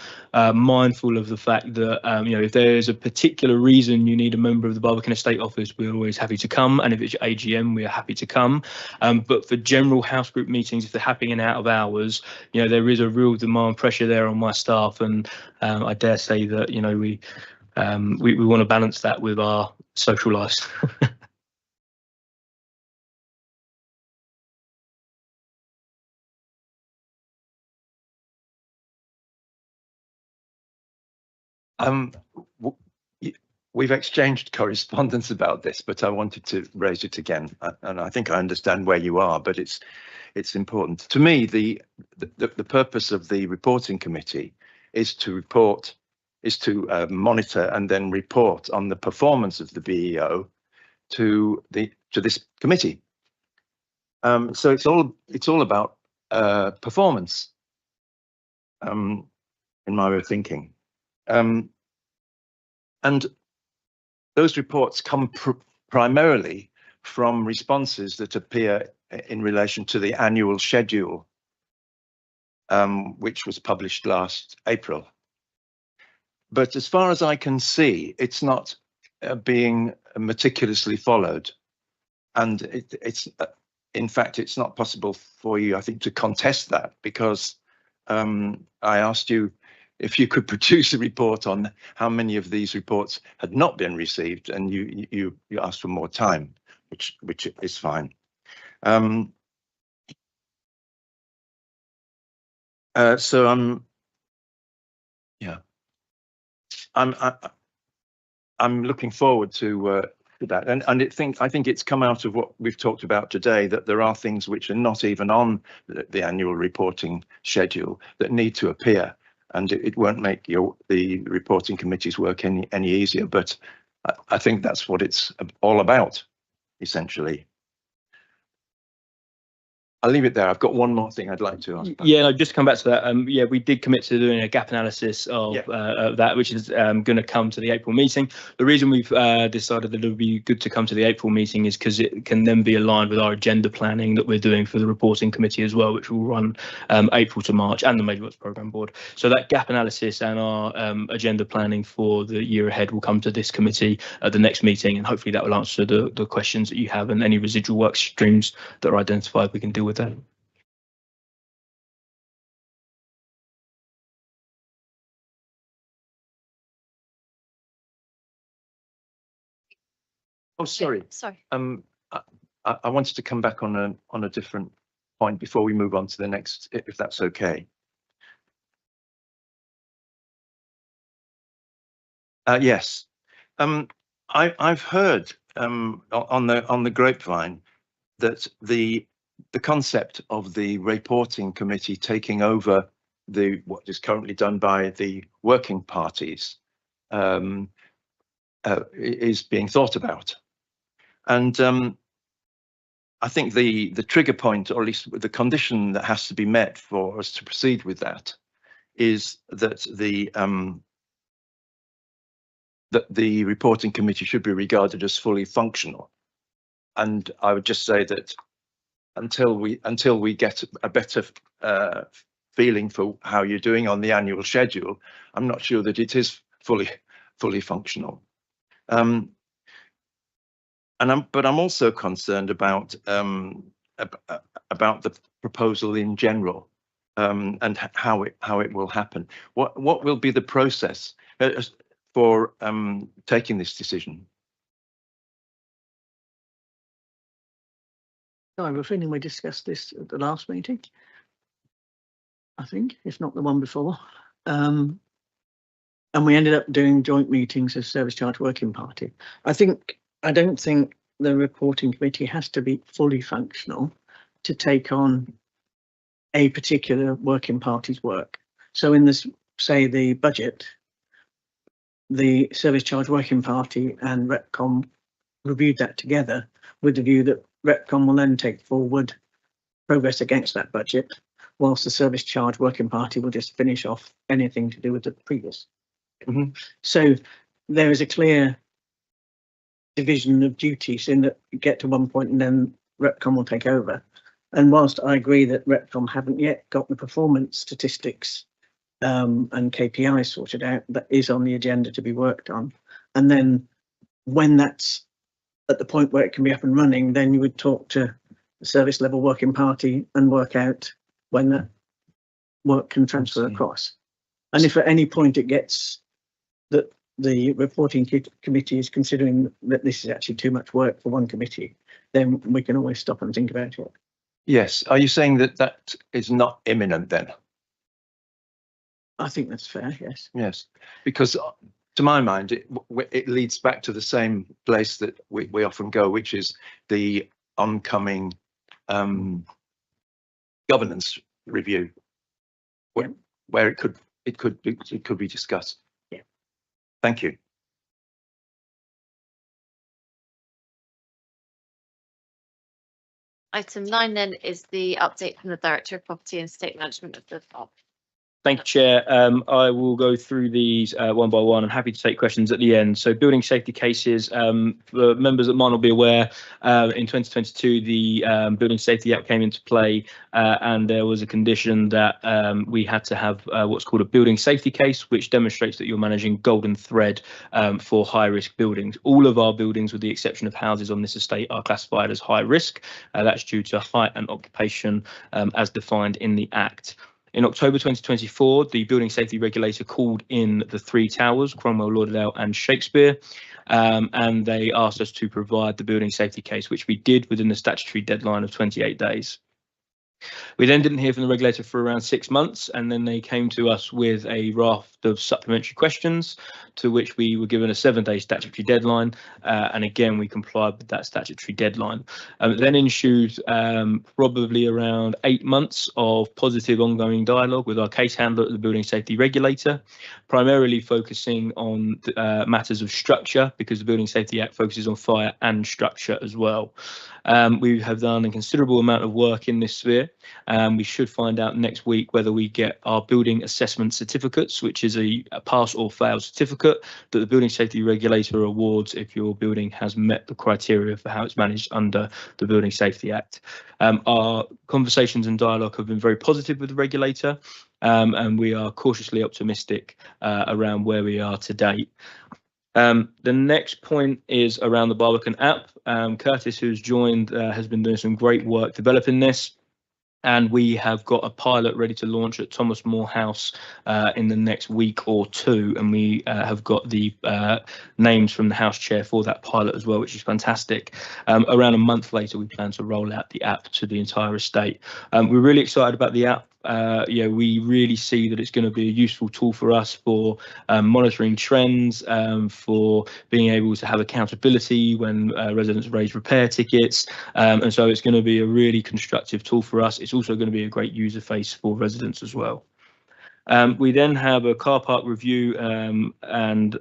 mindful of the fact that, if there is a particular reason you need a member of the Barbican Estate Office, we're always happy to come. And if it's AGM, we are happy to come. But for general house group meetings, if they're happening out of hours, there is a real demand pressure there on my staff, and I dare say that we want to balance that with our social lives. We've exchanged correspondence about this, but I wanted to raise it again, and I think I understand where you are, but it's important to me. The purpose of the reporting committee is to monitor and then report on the performance of the BEO to this committee. So it's all about performance, in my way of thinking, and those reports come primarily from responses that appear in relation to the annual schedule, which was published last April. But as far as I can see, it's not being meticulously followed. And in fact, it's not possible for you, I think, to contest that, because I asked you if you could produce a report on how many of these reports had not been received, and you asked for more time, which is fine. So I'm looking forward to that, and I think it's come out of what we've talked about today, that there are things which are not even on the annual reporting schedule that need to appear, and it won't make the reporting committee's work any easier. But I think that's what it's all about, essentially. I'll leave it there. I've got one more thing I'd like to ask. Yeah, just come back to that. Yeah, we did commit to doing a gap analysis of that, which is going to come to the April meeting. The reason we've decided that it would be good to come to the April meeting is because it can then be aligned with our agenda planning that we're doing for the reporting committee as well, which will run April to March, and the Major Works Programme Board. So that gap analysis and our agenda planning for the year ahead will come to this committee at the next meeting, and hopefully that will answer the questions that you have, and any residual work streams that are identified, we can deal with that. Oh, sorry. Sorry. I wanted to come back on a different point before we move on to the next, if that's okay. Yes. I've heard on the grapevine that the concept of the reporting committee taking over what is currently done by the working parties is being thought about, and I think the trigger point, or at least the condition that has to be met for us to proceed with that, is that the reporting committee should be regarded as fully functional. And I would just say that until we get a better feeling for how you're doing on the annual schedule, I'm not sure that it is fully functional. But I'm also concerned about the proposal in general, and how it will happen. What will be the process for taking this decision? I have a feeling we discussed this at the last meeting, I think, if not the one before. And we ended up doing joint meetings as Service Charge Working Party. I don't think the reporting committee has to be fully functional to take on a particular working party's work. So in this, say, the budget, the Service Charge Working Party and RepCom reviewed that together with the view that RepCom will then take forward progress against that budget, whilst the Service Charge Working Party will just finish off anything to do with the previous. Mm-hmm. So there is a clear division of duties in that you get to one point and then RepCom will take over. And whilst I agree that RepCom haven't yet got the performance statistics and KPIs sorted out, that is on the agenda to be worked on. And then when that's at the point where it can be up and running, then you would talk to the service level working party and work out when that work can transfer across. And if at any point it gets that the reporting committee is considering that this is actually too much work for one committee, then we can always stop and think about it. Yes. Are you saying that that is not imminent then? I think that's fair, yes. Yes, because to my mind, it leads back to the same place that we often go, which is the oncoming governance review, where it could be discussed. Yeah. Thank you. Item 9 then is the update from the Director of Property and Estate Management of the Department. Thank you, Chair. I will go through these one by one. I'm happy to take questions at the end. So building safety cases, for members that might not be aware, in 2022, the Building Safety Act came into play, and there was a condition that we had to have what's called a building safety case, which demonstrates that you're managing golden thread for high risk buildings. All of our buildings, with the exception of houses on this estate, are classified as high risk. That's due to height and occupation as defined in the Act. In October 2024, the building safety regulator called in the three towers, Cromwell, Lauderdale and Shakespeare, and they asked us to provide the building safety case, which we did within the statutory deadline of 28 days. We then didn't hear from the regulator for around 6 months, and then they came to us with a raft of supplementary questions, to which we were given a 7-day statutory deadline, and again we complied with that statutory deadline. Then ensued probably around 8 months of positive ongoing dialogue with our case handler at the building safety regulator, primarily focusing on matters of structure, because the Building Safety Act focuses on fire and structure as well. We have done a considerable amount of work in this sphere. We should find out next week whether we get our building assessment certificates, which is a pass or fail certificate that the building safety regulator awards if your building has met the criteria for how it's managed under the Building Safety Act. Our conversations and dialogue have been very positive with the regulator, and we are cautiously optimistic around where we are to date. The next point is around the Barbican app. Curtis, who's joined, has been doing some great work developing this, and we have got a pilot ready to launch at Thomas More House in the next week or two, and we have got the names from the House Chair for that pilot as well, which is fantastic. Around a month later, we plan to roll out the app to the entire estate. We're really excited about the app. We really see that it's going to be a useful tool for us for monitoring trends, for being able to have accountability when residents raise repair tickets, and so it's going to be a really constructive tool for us. It's also going to be a great user face for residents as well. We then have a car park review and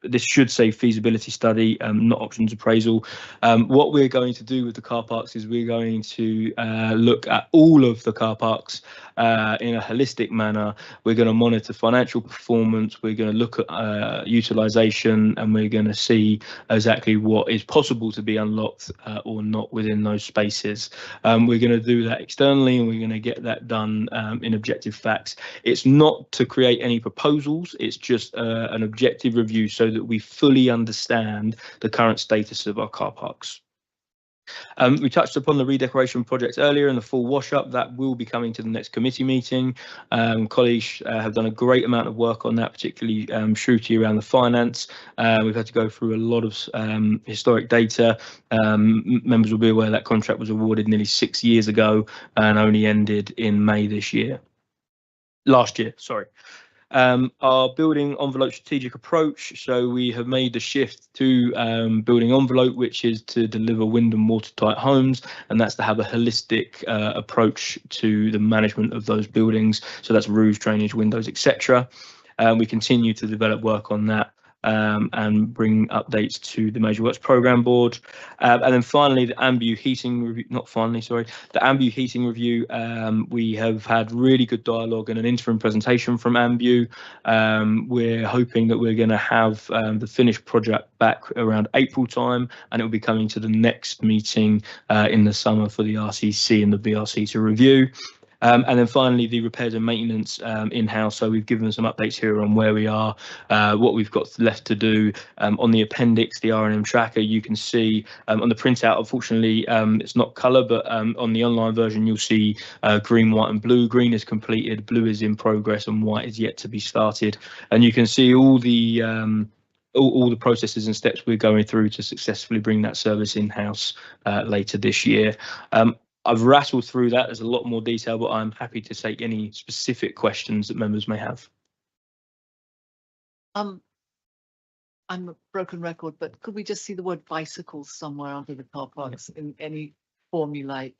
this should say feasibility study, not options appraisal. What we're going to do with the car parks is we're going to look at all of the car parks in a holistic manner. We're going to monitor financial performance. We're going to look at utilisation, and we're going to see exactly what is possible to be unlocked or not within those spaces. We're going to do that externally, and we're going to get that done in objective facts. It's not to create any proposals. It's just an objective review so that we fully understand the current status of our car parks. We touched upon the redecoration project earlier and the full wash up. That will be coming to the next committee meeting. Colleagues have done a great amount of work on that, particularly Shruti around the finance. We've had to go through a lot of historic data. Members will be aware that contract was awarded nearly 6 years ago and only ended in May last year, sorry. Our building envelope strategic approach. So we have made the shift to building envelope, which is to deliver wind and watertight homes, and that's to have a holistic approach to the management of those buildings. So that's roofs, drainage, windows, etc. We continue to develop work on that. And bring updates to the Major Works Programme Board. And then finally, the AMBU heating review, the AMBU heating review. We have had really good dialogue and an interim presentation from AMBU. We're hoping that we're going to have the finished project back around April time, and it will be coming to the next meeting in the summer for the RCC and the BRC to review. And then finally, the repairs and maintenance in-house. So we've given some updates here on where we are, what we've got left to do. On the appendix, the R&M tracker, you can see on the printout, unfortunately, it's not colour, but on the online version, you'll see green, white and blue. Green is completed, blue is in progress, and white is yet to be started. And you can see all the all the processes and steps we're going through to successfully bring that service in-house later this year. I've rattled through that. There's a lot more detail, but I'm happy to take any specific questions that members may have. I'm a broken record, but could we just see the word bicycles somewhere under the car parks in any formulate?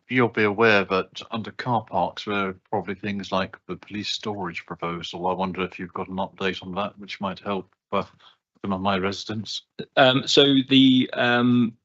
You'll be aware that under car parks, there are probably things like the police storage proposal. I wonder if you've got an update on that, which might help some of my residents. So the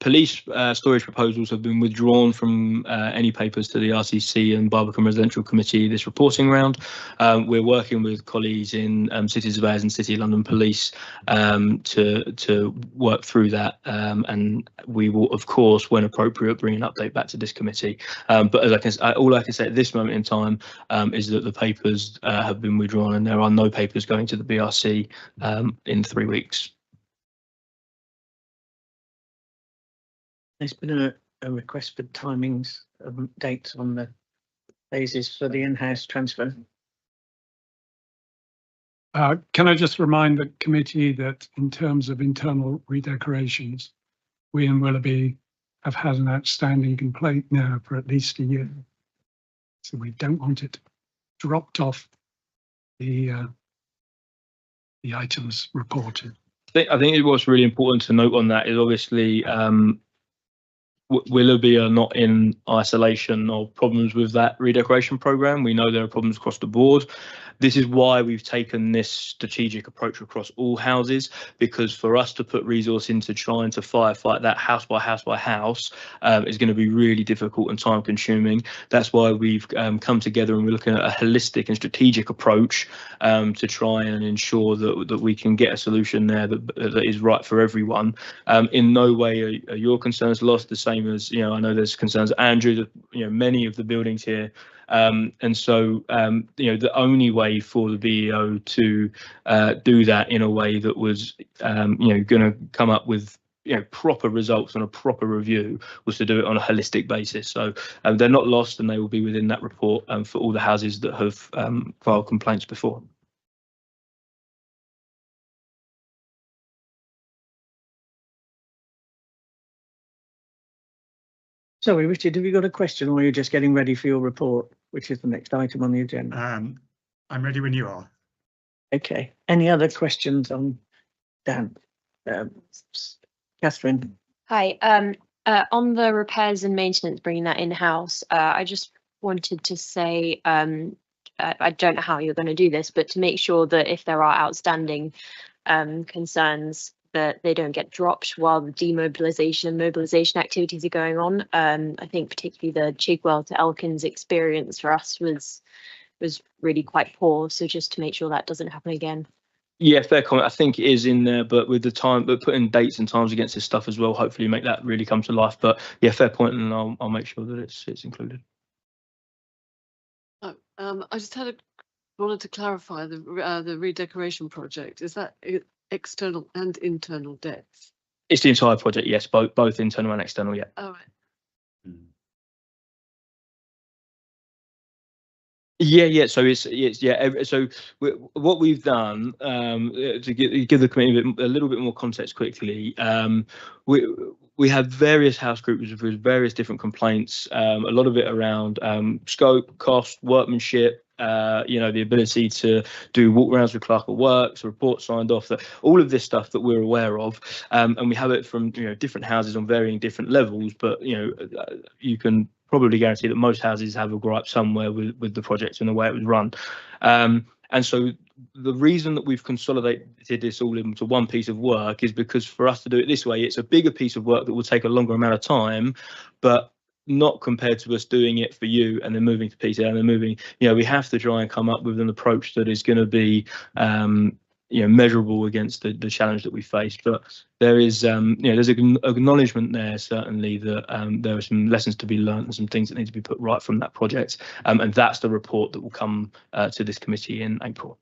police storage proposals have been withdrawn from any papers to the RCC and Barbican Residential Committee this reporting round. We're working with colleagues in City Surveyors and City of London Police to work through that, and we will, of course, when appropriate, bring an update back to this committee. But as all I can say at this moment in time is that the papers have been withdrawn, and there are no papers going to the BRC in 3 weeks. There's been a request for timings, dates on the phases for the in-house transfer. Can I just remind the committee that in terms of internal redecorations, we and Willoughby have had an outstanding complaint now for at least a year. So we don't want it dropped off the items reported. I think what's really important to note on that is obviously Willoughby are not in isolation or problems with that redecoration programme. We know there are problems across the board. This is why we've taken this strategic approach across all houses, because for us to put resource into trying to firefight that house by house by house is going to be really difficult and time consuming. That's why we've come together and we're looking at a holistic and strategic approach to try and ensure that we can get a solution there that is right for everyone. In no way are your concerns lost, the same as, I know there's concerns, Andrew, that, many of the buildings here. And so, the only way for the BEO to do that in a way that was, going to come up with, proper results and a proper review was to do it on a holistic basis. So they're not lost, and they will be within that report for all the houses that have filed complaints before. Sorry, Richard, have you got a question, or are you just getting ready for your report, which is the next item on the agenda? I'm ready when you are. Okay. Any other questions on Dan? Catherine? Hi. On the repairs and maintenance, bringing that in-house, I just wanted to say, I don't know how you're going to do this, but to make sure that if there are outstanding concerns, that they don't get dropped while the demobilisation and mobilisation activities are going on. I think particularly the Chigwell to Elkins experience for us was really quite poor. So just to make sure that doesn't happen again. Yeah, fair comment. I think it is in there, but with the time, but putting dates and times against this stuff as well, hopefully make that really come to life. But yeah, fair point, and I'll make sure that it's included. I just wanted to clarify the redecoration project. Is that external and internal debts? It's the entire project, yes, both internal and external. Yeah. All right. Yeah. So So what we've done to give the committee a little bit more context quickly. We have various house groups with various different complaints. A lot of it around scope, cost, workmanship. The ability to do walk rounds with clerk of works, reports signed off, all of this stuff that we're aware of, and we have it from different houses on varying different levels. But you can probably guarantee that most houses have a gripe somewhere with the project and the way it was run. And so the reason that we've consolidated this all into one piece of work is because for us to do it this way, it's a bigger piece of work that will take a longer amount of time, but not compared to us doing it for you and then moving to PCL and then moving. We have to try and come up with an approach that is going to be measurable against the challenge that we face. But there is there's an acknowledgement there certainly that there are some lessons to be learned and some things that need to be put right from that project, and that's the report that will come to this committee in April.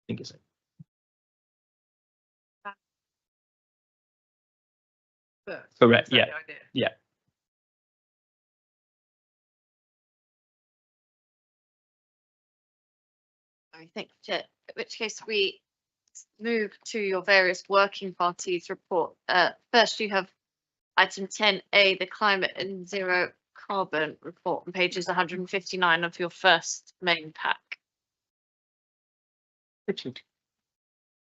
I think it's it. Correct. Yeah. I think, in which case we move to your various working parties report. First, you have item 10A, the climate and zero carbon report on pages 159 of your first main pack. Richard.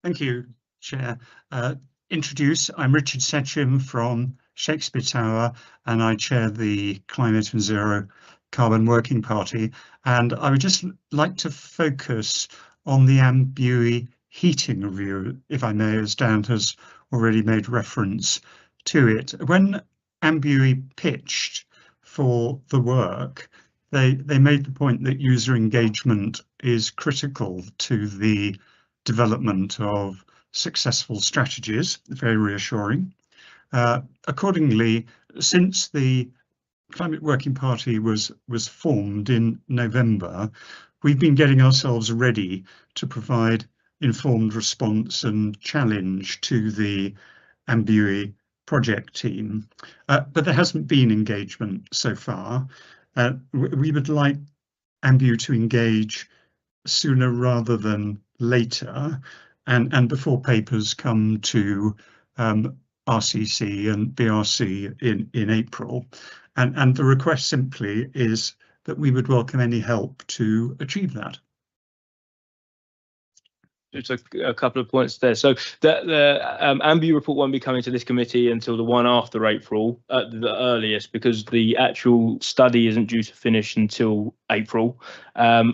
Thank you, Chair. I'm Richard Setcham from Shakespeare Tower, and I chair the Climate and Zero Carbon Working Party. And I would just like to focus on the Ambuy heating review, if I may, as Dan has already made reference to it. When Ambuy pitched for the work, they made the point that user engagement is critical to the development of successful strategies. Very reassuring. Accordingly, since the Climate Working Party was formed in November, we've been getting ourselves ready to provide informed response and challenge to the Ambuy project team. But there hasn't been engagement so far. We would like Ambuy to engage sooner rather than later, and before papers come to RCC and BRC in April. And the request simply is that we would welcome any help to achieve that. Just a couple of points there. So the Ambuy report won't be coming to this committee until the one after April at the earliest, because the actual study isn't due to finish until April. Of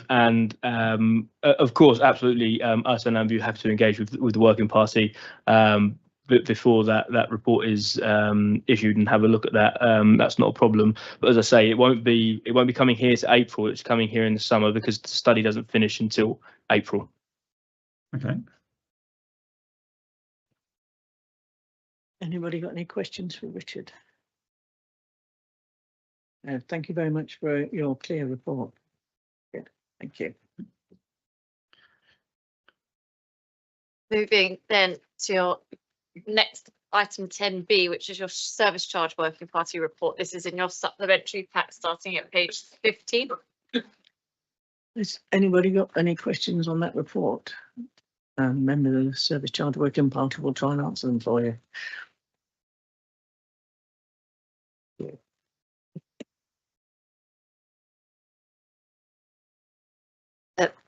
course, absolutely, us and Ambuy have to engage with the working party before that report is issued and have a look at that. That's not a problem. But as I say, it won't be coming here to April. It's coming here in the summer because the study doesn't finish until April. Okay. Anybody got any questions for Richard? Thank you very much for your clear report. Good, thank you. Moving then to your next item 10B, which is your service charge working party report. This is in your supplementary pack starting at page 15. Has anybody got any questions on that report? Member of the Service Charge Working Party will try and answer them for you.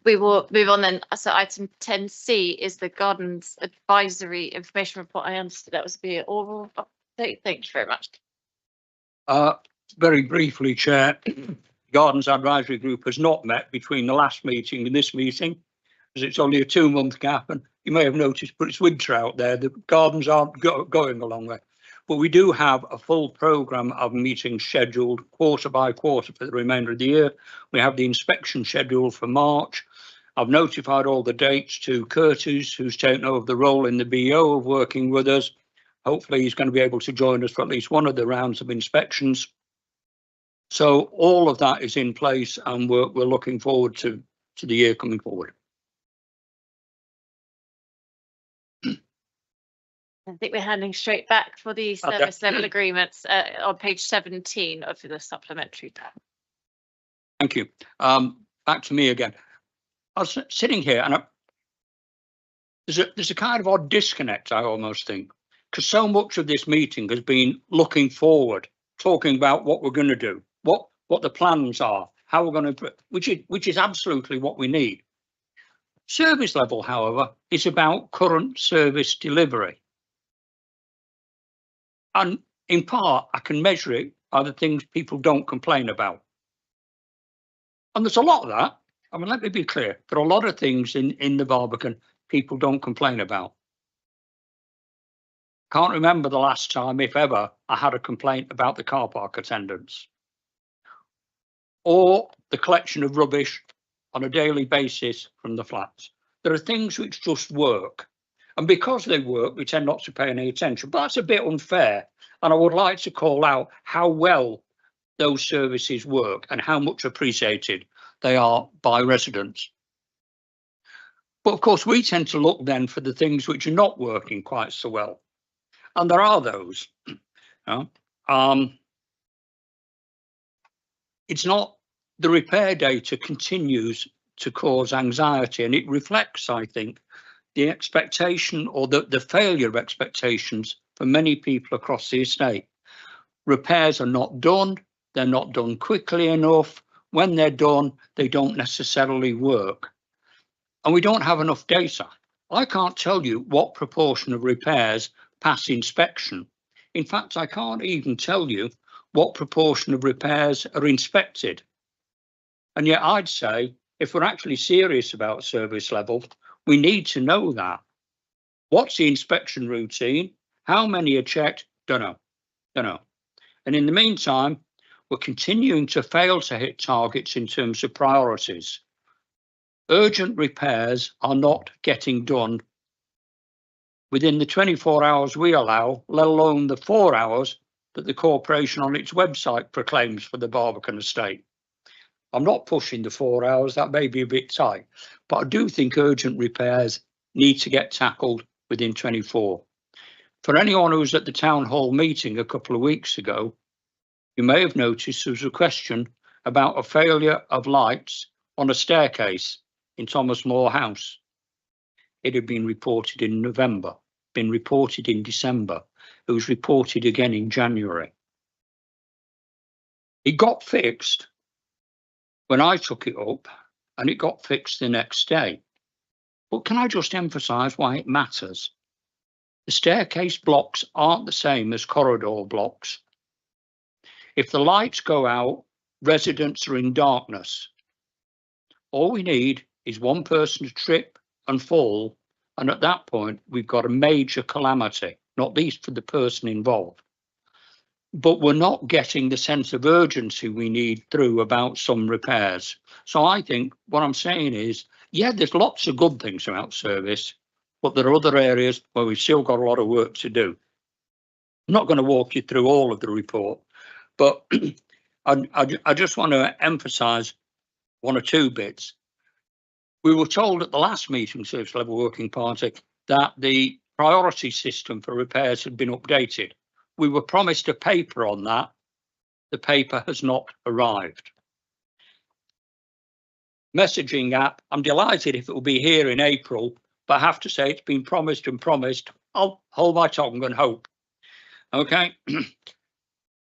We will move on then. So item 10C is the Gardens Advisory Information Report. I understood that was to be an oral update. Thank you very much. Very briefly, Chair. Gardens Advisory Group has not met between the last meeting and this meeting, as it's only a 2-month gap, and you may have noticed, but it's winter out there. The gardens aren't going a long way. But we do have a full programme of meetings scheduled quarter by quarter for the remainder of the year. We have the inspection scheduled for March. I've notified all the dates to Curtis, who's taken over the role in the BO of working with us. Hopefully he's going to be able to join us for at least one of the rounds of inspections. So all of that is in place, and we're looking forward to the year coming forward. I think we're handing straight back for the service level agreements on page 17 of the supplementary pack. Thank you. Back to me again. I was sitting here, and there's a kind of odd disconnect, I almost think, because so much of this meeting has been looking forward, talking about what we're going to do, what the plans are, how we're going to, which is absolutely what we need. Service level, however, is about current service delivery. And in part, I can measure it by the things people don't complain about. And there's a lot of that. I mean, let me be clear. There are a lot of things in the Barbican people don't complain about. Can't remember the last time, if ever, I had a complaint about the car park attendants or the collection of rubbish on a daily basis from the flats. There are things which just work. And because they work, we tend not to pay any attention. But that's a bit unfair. And I would like to call out how well those services work and how much appreciated they are by residents. But of course, we tend to look then for the things which are not working quite so well. And there are those. It's not, the repair data continues to cause anxiety, and it reflects, I think, the expectation or the failure of expectations for many people across the estate. Repairs are not done, they're not done quickly enough. When they're done, they don't necessarily work. And we don't have enough data. I can't tell you what proportion of repairs pass inspection. In fact, I can't even tell you what proportion of repairs are inspected. And yet I'd say, if we're actually serious about service level, we need to know that. What's the inspection routine? How many are checked? Don't know. And in the meantime, we're continuing to fail to hit targets in terms of priorities. Urgent repairs are not getting done within the 24 hours we allow, let alone the 4 hours that the corporation on its website proclaims for the Barbican estate. I'm not pushing the 4 hours, that may be a bit tight, but I do think urgent repairs need to get tackled within 24. For anyone who was at the town hall meeting a couple of weeks ago, you may have noticed there was a question about a failure of lights on a staircase in Thomas More House. It had been reported in November, been reported in December. It was reported again in January. It got fixed when I took it up, and it got fixed the next day. But can I just emphasise why it matters? The staircase blocks aren't the same as corridor blocks. If the lights go out, residents are in darkness. All we need is one person to trip and fall, and at that point we've got a major calamity, not least for the person involved. But we're not getting the sense of urgency we need through about some repairs. So I think what I'm saying is, yeah, there's lots of good things about service, but there are other areas where we've still got a lot of work to do. I'm not going to walk you through all of the report, but I just want to emphasise one or two bits. We were told at the last meeting, Service Level Working Party, that the priority system for repairs had been updated. We were promised a paper on that. The paper has not arrived. Messaging app, I'm delighted if it will be here in April, but I have to say it's been promised and promised. I'll hold my tongue and hope. Okay.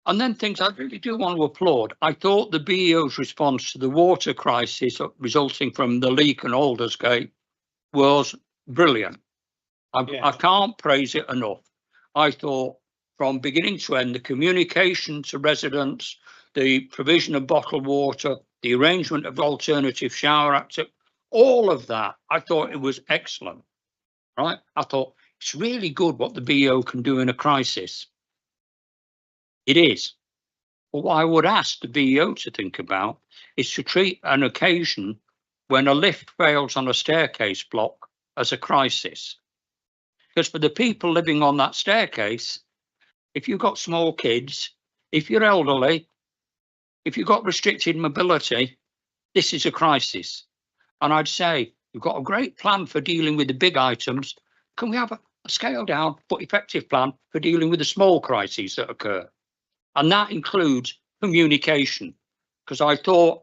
And then things I really do want to applaud. I thought the BEO's response to the water crisis resulting from the leak in Aldersgate was brilliant. I can't praise it enough. I thought from beginning to end, the communication to residents, the provision of bottled water, the arrangement of alternative shower access, all of that. I thought it was excellent, right? I thought it's really good what the BO can do in a crisis. It is. But what I would ask the BO to think about is to treat an occasion when a lift fails on a staircase block as a crisis. Because for the people living on that staircase, if you've got small kids, if you're elderly, if you've got restricted mobility, this is a crisis. And I'd say, you've got a great plan for dealing with the big items. Can we have a scaled down but effective plan for dealing with the small crises that occur? And that includes communication. Because I thought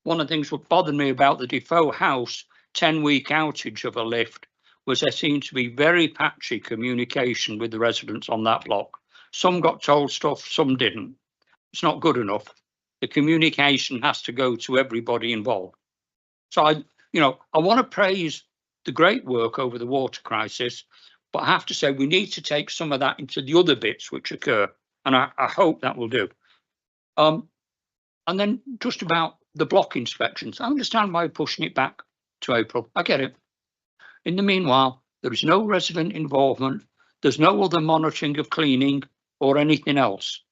one of the things that bothered me about the Defoe House 10-week outage of a lift was there seemed to be very patchy communication with the residents on that block. Some got told stuff, some didn't. It's not good enough. The communication has to go to everybody involved. So I want to praise the great work over the water crisis, but I have to say we need to take some of that into the other bits which occur, and I hope that will do. And then just about the block inspections, I understand why you're pushing it back to April. I get it. In the meanwhile, there is no resident involvement. There's no other monitoring of cleaning or anything else.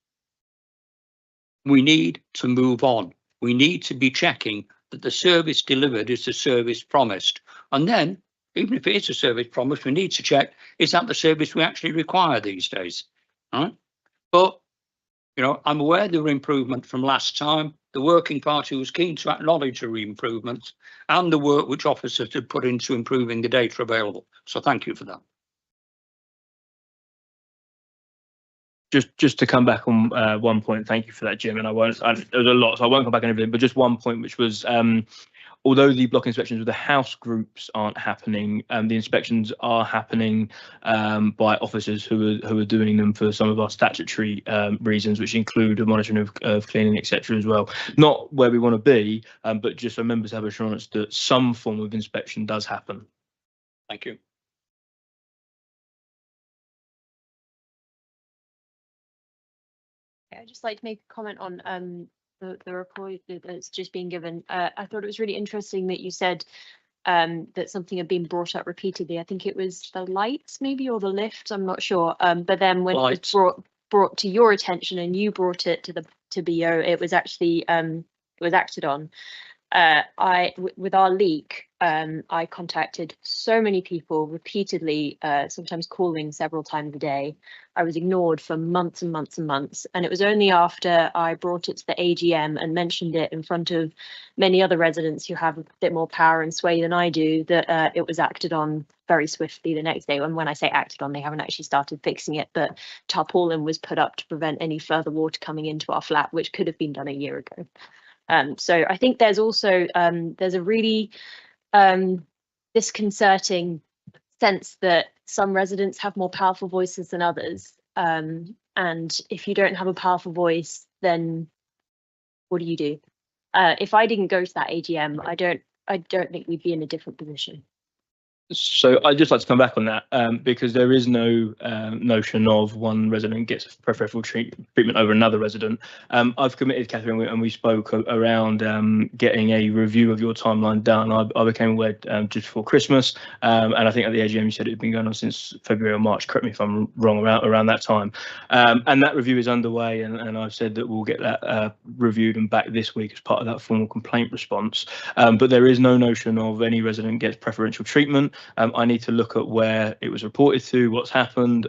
We need to move on. We need to be checking that the service delivered is the service promised. And then, even if it is a service promised, we need to check, is that the service we actually require these days? All right? But, I'm aware there were improvements from last time. The working party was keen to acknowledge the improvements and the work which officers had put into improving the data available. So thank you for that. Just to come back on one point, thank you for that, Jim. And there was a lot, so I won't come back on everything, but just one point, which was although the block inspections with the house groups aren't happening, the inspections are happening by officers who are doing them for some of our statutory reasons, which include the monitoring of cleaning, etc. as well. Not where we want to be, but just so members have assurance that some form of inspection does happen. Thank you. I'd just like to make a comment on the report that's just been given. I thought it was really interesting that you said that something had been brought up repeatedly. I think it was the lights maybe, or the lift, I'm not sure. But then when it was brought to your attention and you brought it to BO, it was actually it was acted on. With our leak, I contacted so many people repeatedly, sometimes calling several times a day. I was ignored for months and months and months. And it was only after I brought it to the AGM and mentioned it in front of many other residents who have a bit more power and sway than I do that it was acted on very swiftly the next day. And when I say acted on, they haven't actually started fixing it, but tarpaulin was put up to prevent any further water coming into our flat, which could have been done a year ago. So I think there's also there's a really disconcerting sense that some residents have more powerful voices than others. And if you don't have a powerful voice, then what do you do? If I didn't go to that AGM, I don't think we'd be in a different position. So I'd just like to come back on that because there is no notion of one resident gets preferential treatment over another resident. I've committed, Catherine, and we spoke around getting a review of your timeline done. I became aware just before Christmas, and I think at the AGM you said it had been going on since February or March. Correct me if I'm wrong, around that time. And that review is underway, and I've said that we'll get that reviewed and back this week as part of that formal complaint response. But there is no notion of any resident gets preferential treatment. I need to look at where it was reported to, what's happened.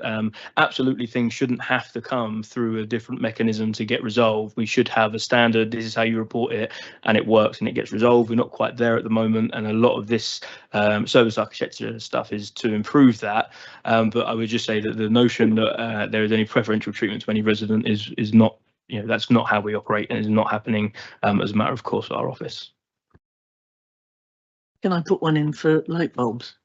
Absolutely, things shouldn't have to come through a different mechanism to get resolved. We should have a standard, this is how you report it, and it works and it gets resolved. We're not quite there at the moment, and a lot of this service architecture stuff is to improve that. But I would just say that the notion that there is any preferential treatment to any resident is not, that's not how we operate, and is not happening as a matter of course at our office. Can I put one in for light bulbs?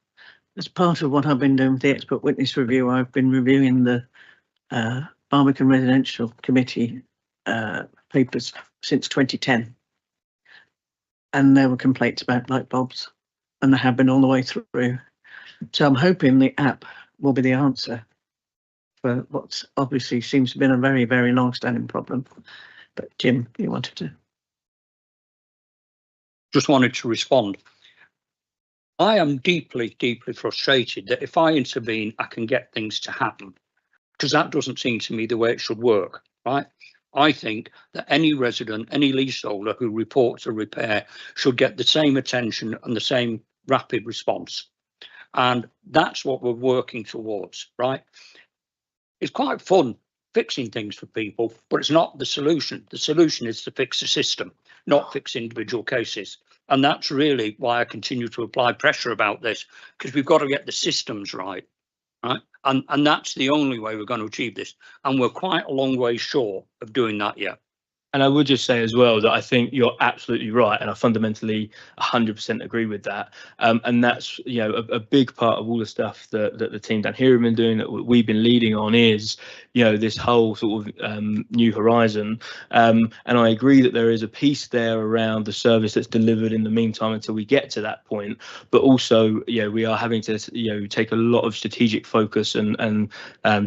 As part of what I've been doing with the expert witness review, I've been reviewing the Barbican Residential Committee papers since 2010. And there were complaints about light bulbs, and there have been all the way through. So I'm hoping the app will be the answer for what obviously seems to have been a very, very long-standing problem. But Jim, you wanted to? Just wanted to respond. I am deeply, deeply frustrated that if I intervene, I can get things to happen, because that doesn't seem to me the way it should work, right? I think that any resident, any leaseholder who reports a repair should get the same attention and the same rapid response. And that's what we're working towards, right? It's quite fun fixing things for people, but it's not the solution. The solution is to fix the system, not fix individual cases. And that's really why I continue to apply pressure about this, because we've got to get the systems right. Right. And that's the only way we're going to achieve this. And we're quite a long way short of doing that yet. And I would just say as well that I think you're absolutely right, and I fundamentally 100% agree with that. And that's, you know, a big part of all the stuff that the team down here have been doing, that we've been leading on, is, you know, this whole sort of new horizon. And I agree that there is a piece there around the service that's delivered in the meantime until we get to that point. But also, you know, we are having to, you know, take a lot of strategic focus and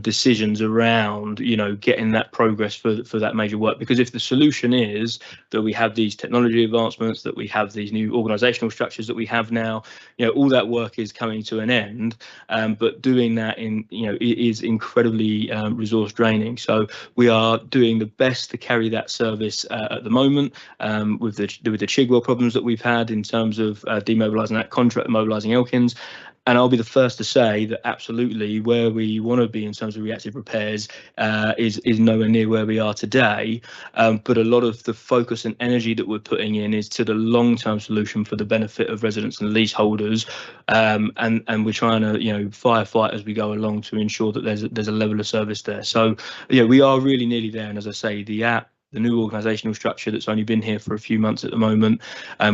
decisions around, you know, getting that progress for that major work. Because if the solution is that we have these technology advancements, that we have these new organizational structures that we have now, you know, all that work is coming to an end. But doing that in, you know, it is incredibly resource draining. So we are doing the best to carry that service at the moment, with the Chigwell problems that we've had in terms of demobilising that contract, mobilising Elkins. And I'll be the first to say that absolutely where we want to be in terms of reactive repairs is nowhere near where we are today. But a lot of the focus and energy that we're putting in is to the long-term solution for the benefit of residents and leaseholders. And we're trying to, you know, firefight as we go along to ensure that there's a level of service there. So, yeah, we are really nearly there. And as I say, the app, the new organisational structure that's only been here for a few months at the moment,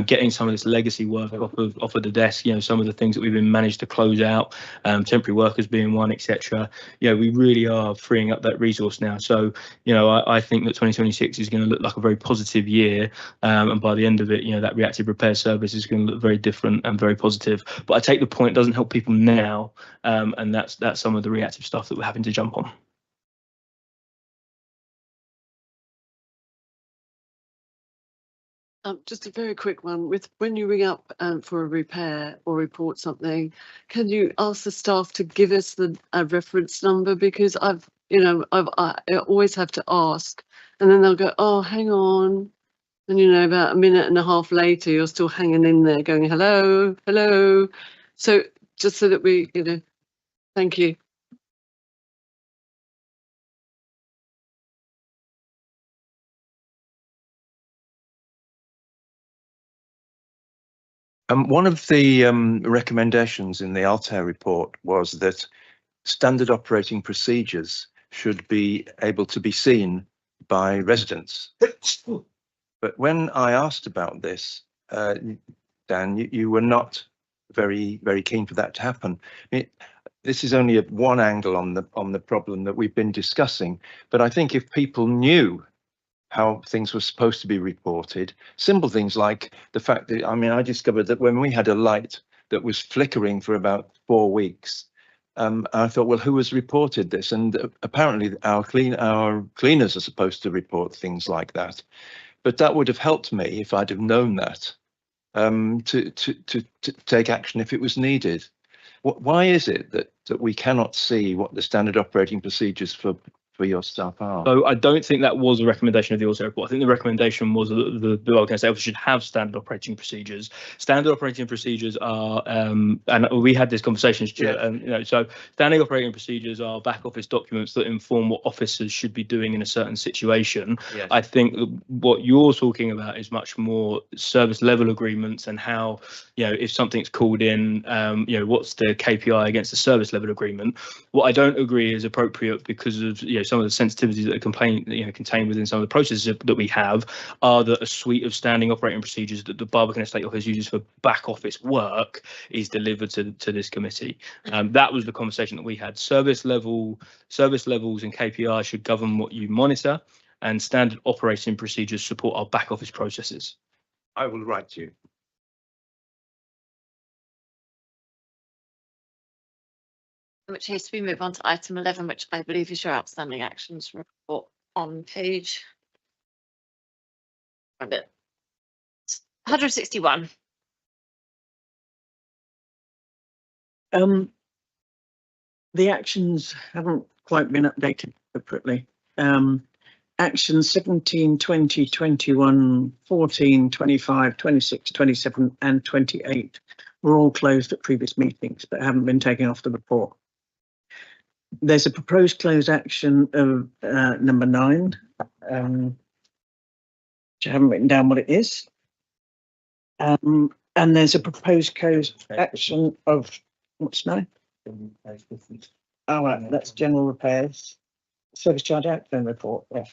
getting some of this legacy work off of the desk, you know, some of the things that we've been managed to close out, temporary workers being one, etc. Yeah, we really are freeing up that resource now. So, you know, I think that 2026 is going to look like a very positive year, and by the end of it, you know, that reactive repair service is going to look very different and very positive. But I take the point, it doesn't help people now, and that's some of the reactive stuff that we're having to jump on. Just a very quick one. When you ring up for a repair or report something, can you ask the staff to give us the reference number? Because I always have to ask, and then they'll go, "Oh, hang on," and you know, about a minute and a half later, you're still hanging in there, going, "Hello, hello." So just so that we, you know, thank you. One of the recommendations in the Altair report was that standard operating procedures should be able to be seen by residents. But when I asked about this, Dan, you were not very keen for that to happen. This is only one angle on the problem that we've been discussing, but I think if people knew how things were supposed to be reported, simple things like the fact that, I mean, I discovered that when we had a light that was flickering for about 4 weeks, I thought, well, who has reported this? And apparently our cleaners are supposed to report things like that. But that would have helped me if I'd have known that, to take action if it was needed. Why is it that we cannot see what the standard operating procedures for your staff are? So I don't think that was a recommendation of the Altair report. I think the recommendation was that the Barbican State Office should have standard operating procedures. Standard operating procedures are, and we had this conversation, Stuart, and you know, so standard operating procedures are back office documents that inform what officers should be doing in a certain situation. Yes. I think what you're talking about is much more service level agreements and how, you know, if something's called in, you know, what's the KPI against the service level agreement. What I don't agree is appropriate because of, you know, some of the sensitivities that are contained within some of the processes that we have are that a suite of standing operating procedures that the Barbican Estate Office uses for back office work is delivered to this committee. That was the conversation that we had. Service levels and KPIs should govern what you monitor, and standard operating procedures support our back office processes. I will write to you. In which case we move on to item 11, which I believe is your outstanding actions report on page find it. 161. The actions haven't quite been updated appropriately. Actions 17, 20, 21, 14, 25, 26, 27 and 28 were all closed at previous meetings but haven't been taken off the report. There's a proposed closed action of number 9, which I haven't written down what it is. And there's a proposed closed action of, what's 9? Oh, right, that's general repairs. Service charge outturn report, yeah.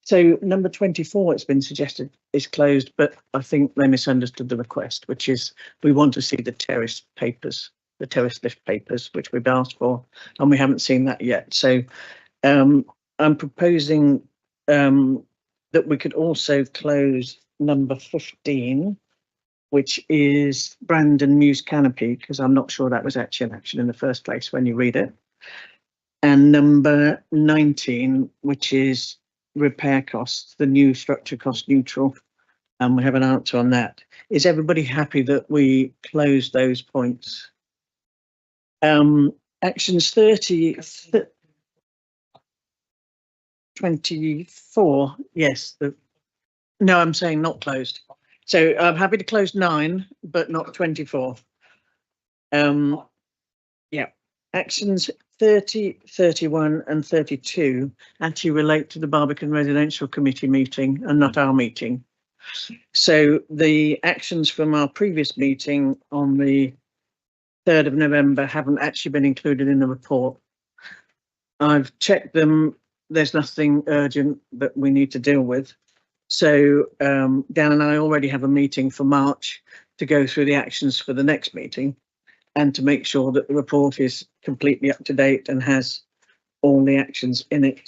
So number 24, it's been suggested is closed, but I think they misunderstood the request, which is we want to see the terrace papers, the terrace lift papers, which we've asked for, and we haven't seen that yet. So I'm proposing that we could also close number 15, which is Brandon Muse Canopy, because I'm not sure that was actually an action in the first place when you read it. And number 19, which is repair costs, the new structure cost neutral, and we have an answer on that. Is everybody happy that we close those points? Actions 30, 24, yes. No, I'm saying not closed. So I'm happy to close 9, but not 24. Yeah, actions 30, 31 and 32 actually relate to the Barbican Residential Committee meeting and not our meeting. So the actions from our previous meeting on the 3rd of November haven't actually been included in the report. I've checked them. There's nothing urgent that we need to deal with. So Dan and I already have a meeting for March to go through the actions for the next meeting and to make sure that the report is completely up to date and has all the actions in it.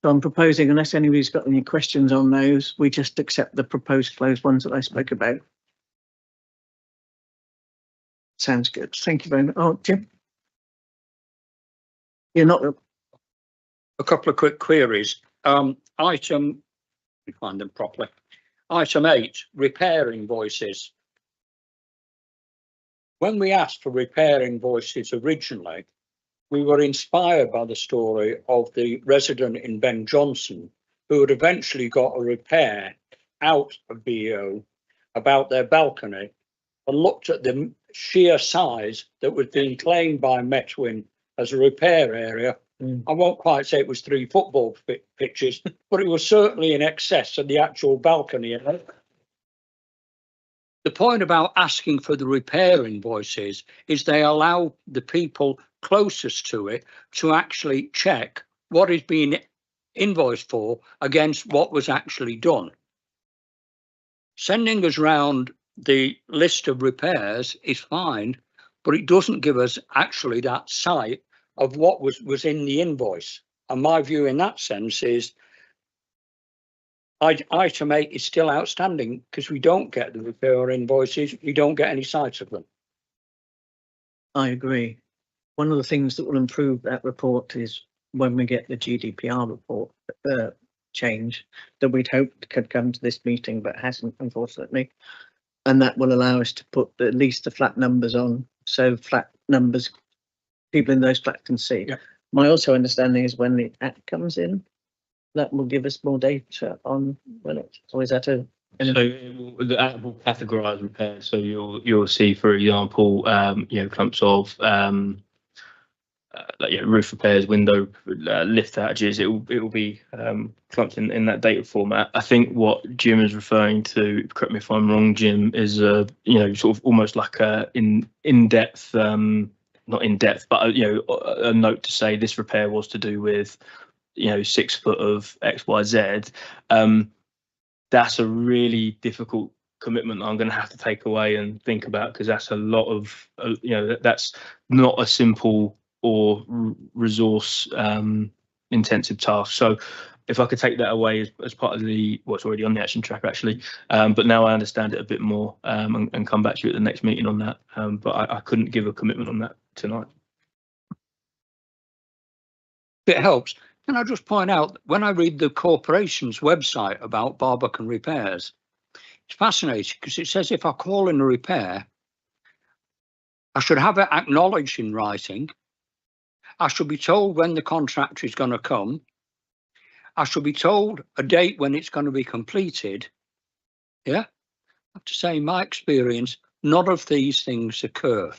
So I'm proposing, unless anybody's got any questions on those, we just accept the proposed closed ones that I spoke about. Sounds good. Thank you very much. Oh, Jim? You're not... A couple of quick queries. Item, let me find them properly. Item 8, repair invoices. When we asked for repair invoices originally, we were inspired by the story of the resident in Ben Jonson who had eventually got a repair out of BEO about their balcony and looked at the sheer size that was being claimed by Metwin as a repair area. I won't quite say it was 3 football pitches, but it was certainly in excess of the actual balcony. The point about asking for the repair invoices is they allow the people closest to it to actually check what is being invoiced for against what was actually done. Sending us round the list of repairs is fine, but it doesn't give us actually that sight of what was in the invoice. And my view in that sense is item 8 is still outstanding because we don't get the repair invoices, we don't get any sight of them. I agree. One of the things that will improve that report is when we get the GDPR report change that we'd hoped could come to this meeting but hasn't, unfortunately. And that will allow us to put at least the flat numbers on, so flat numbers people in those flats can see. Yep. My also understanding is when the act comes in, that will give us more data on when it's, or is that a... So the app will categorise repairs. So you'll see, for example, clumps of roof repairs, window lift outages. It will be clumped in that data format. I think what Jim is referring to, correct me if I'm wrong, Jim, is sort of almost like a in-depth, not in depth, but a note to say this repair was to do with 6 foot of XYZ. That's a really difficult commitment that I'm going to have to take away and think about, because that's a lot of that's not a simple or resource intensive task. So if I could take that away as part of the what's already on the action track, actually, but now I understand it a bit more, and come back to you at the next meeting on that. But I couldn't give a commitment on that tonight. It helps. Can I just point out, when I read the corporation's website about Barbican repairs, It's fascinating because it says if I call in a repair, I should have it acknowledged in writing. I should be told when the contractor is going to come. I should be told a date when it's going to be completed. Yeah, I have to say, in my experience, none of these things occur.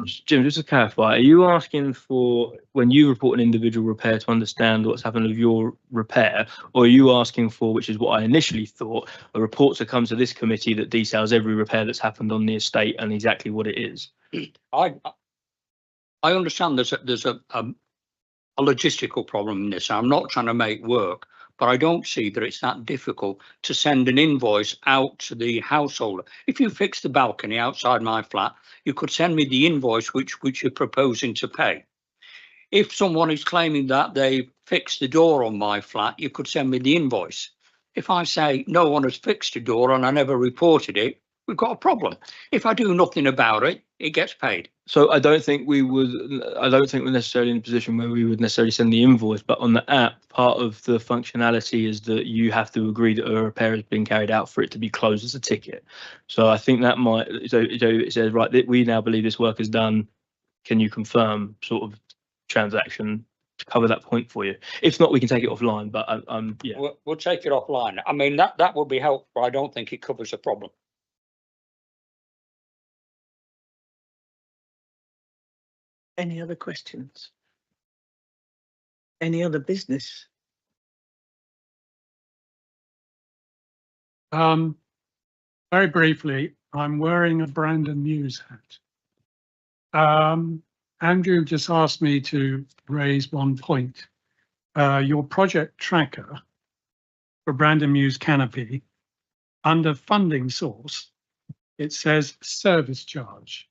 Jim, just to clarify, are you asking for, when you report an individual repair, to understand what's happened with your repair, or are you asking for, which is what I initially thought, a report to come to this committee that details every repair that's happened on the estate and exactly what it is? I understand there's a logistical problem in this. I'm not trying to make work, but I don't see that it's that difficult to send an invoice out to the householder. If you fix the balcony outside my flat, you could send me the invoice which you're proposing to pay. If someone is claiming that they fixed the door on my flat, you could send me the invoice. If I say no one has fixed a door and I never reported it, we've got a problem. If I do nothing about it, it gets paid. So I don't think we're necessarily in a position where we would necessarily send the invoice, but on the app, part of the functionality is that you have to agree that a repair has been carried out for it to be closed as a ticket. So I think that might, so it says, right, that we now believe this work is done. Can you confirm sort of transaction to cover that point for you? If not, we can take it offline, but yeah. We'll take it offline. I mean, that would be helpful. I don't think it covers the problem. Any other questions? Any other business? Very briefly, I'm wearing a Brandon News hat. Andrew just asked me to raise one point. Your project tracker for Brandon Muse Canopy, under funding source, it says service charge.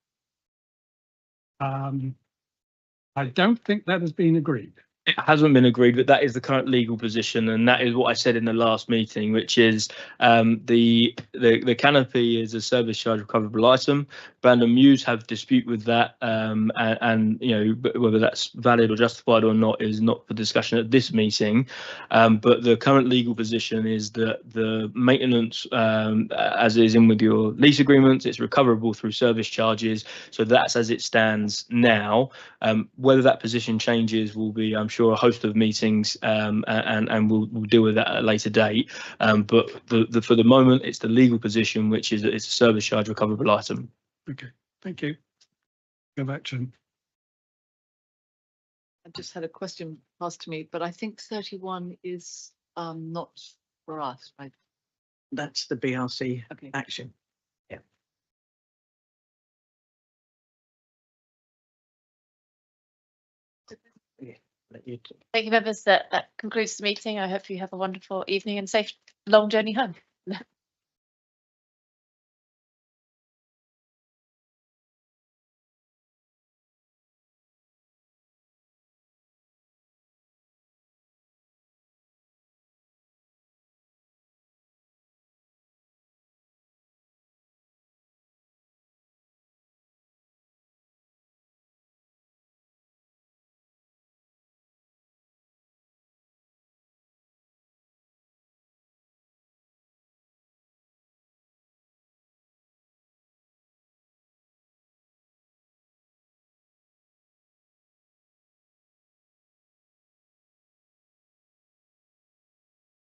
I don't think that has been agreed. It hasn't been agreed, but that is the current legal position, and that is what I said in the last meeting, which is the canopy is a service charge recoverable item. Brandon Muse have dispute with that, and you know, whether that's valid or justified or not is not for discussion at this meeting. But the current legal position is that the maintenance, as is in with your lease agreements, it's recoverable through service charges. So that's as it stands now. Whether that position changes will be, I'm sure, a host of meetings, and we'll deal with that at a later date. But for the moment, it's the legal position, which is that it's a service charge recoverable item. Okay, thank you. Go back to him. I just had a question passed to me, but I think 31 is not for us, right? That's the BRC Okay. action. Yeah. Thank you, members. That concludes the meeting. I hope you have a wonderful evening and safe long journey home.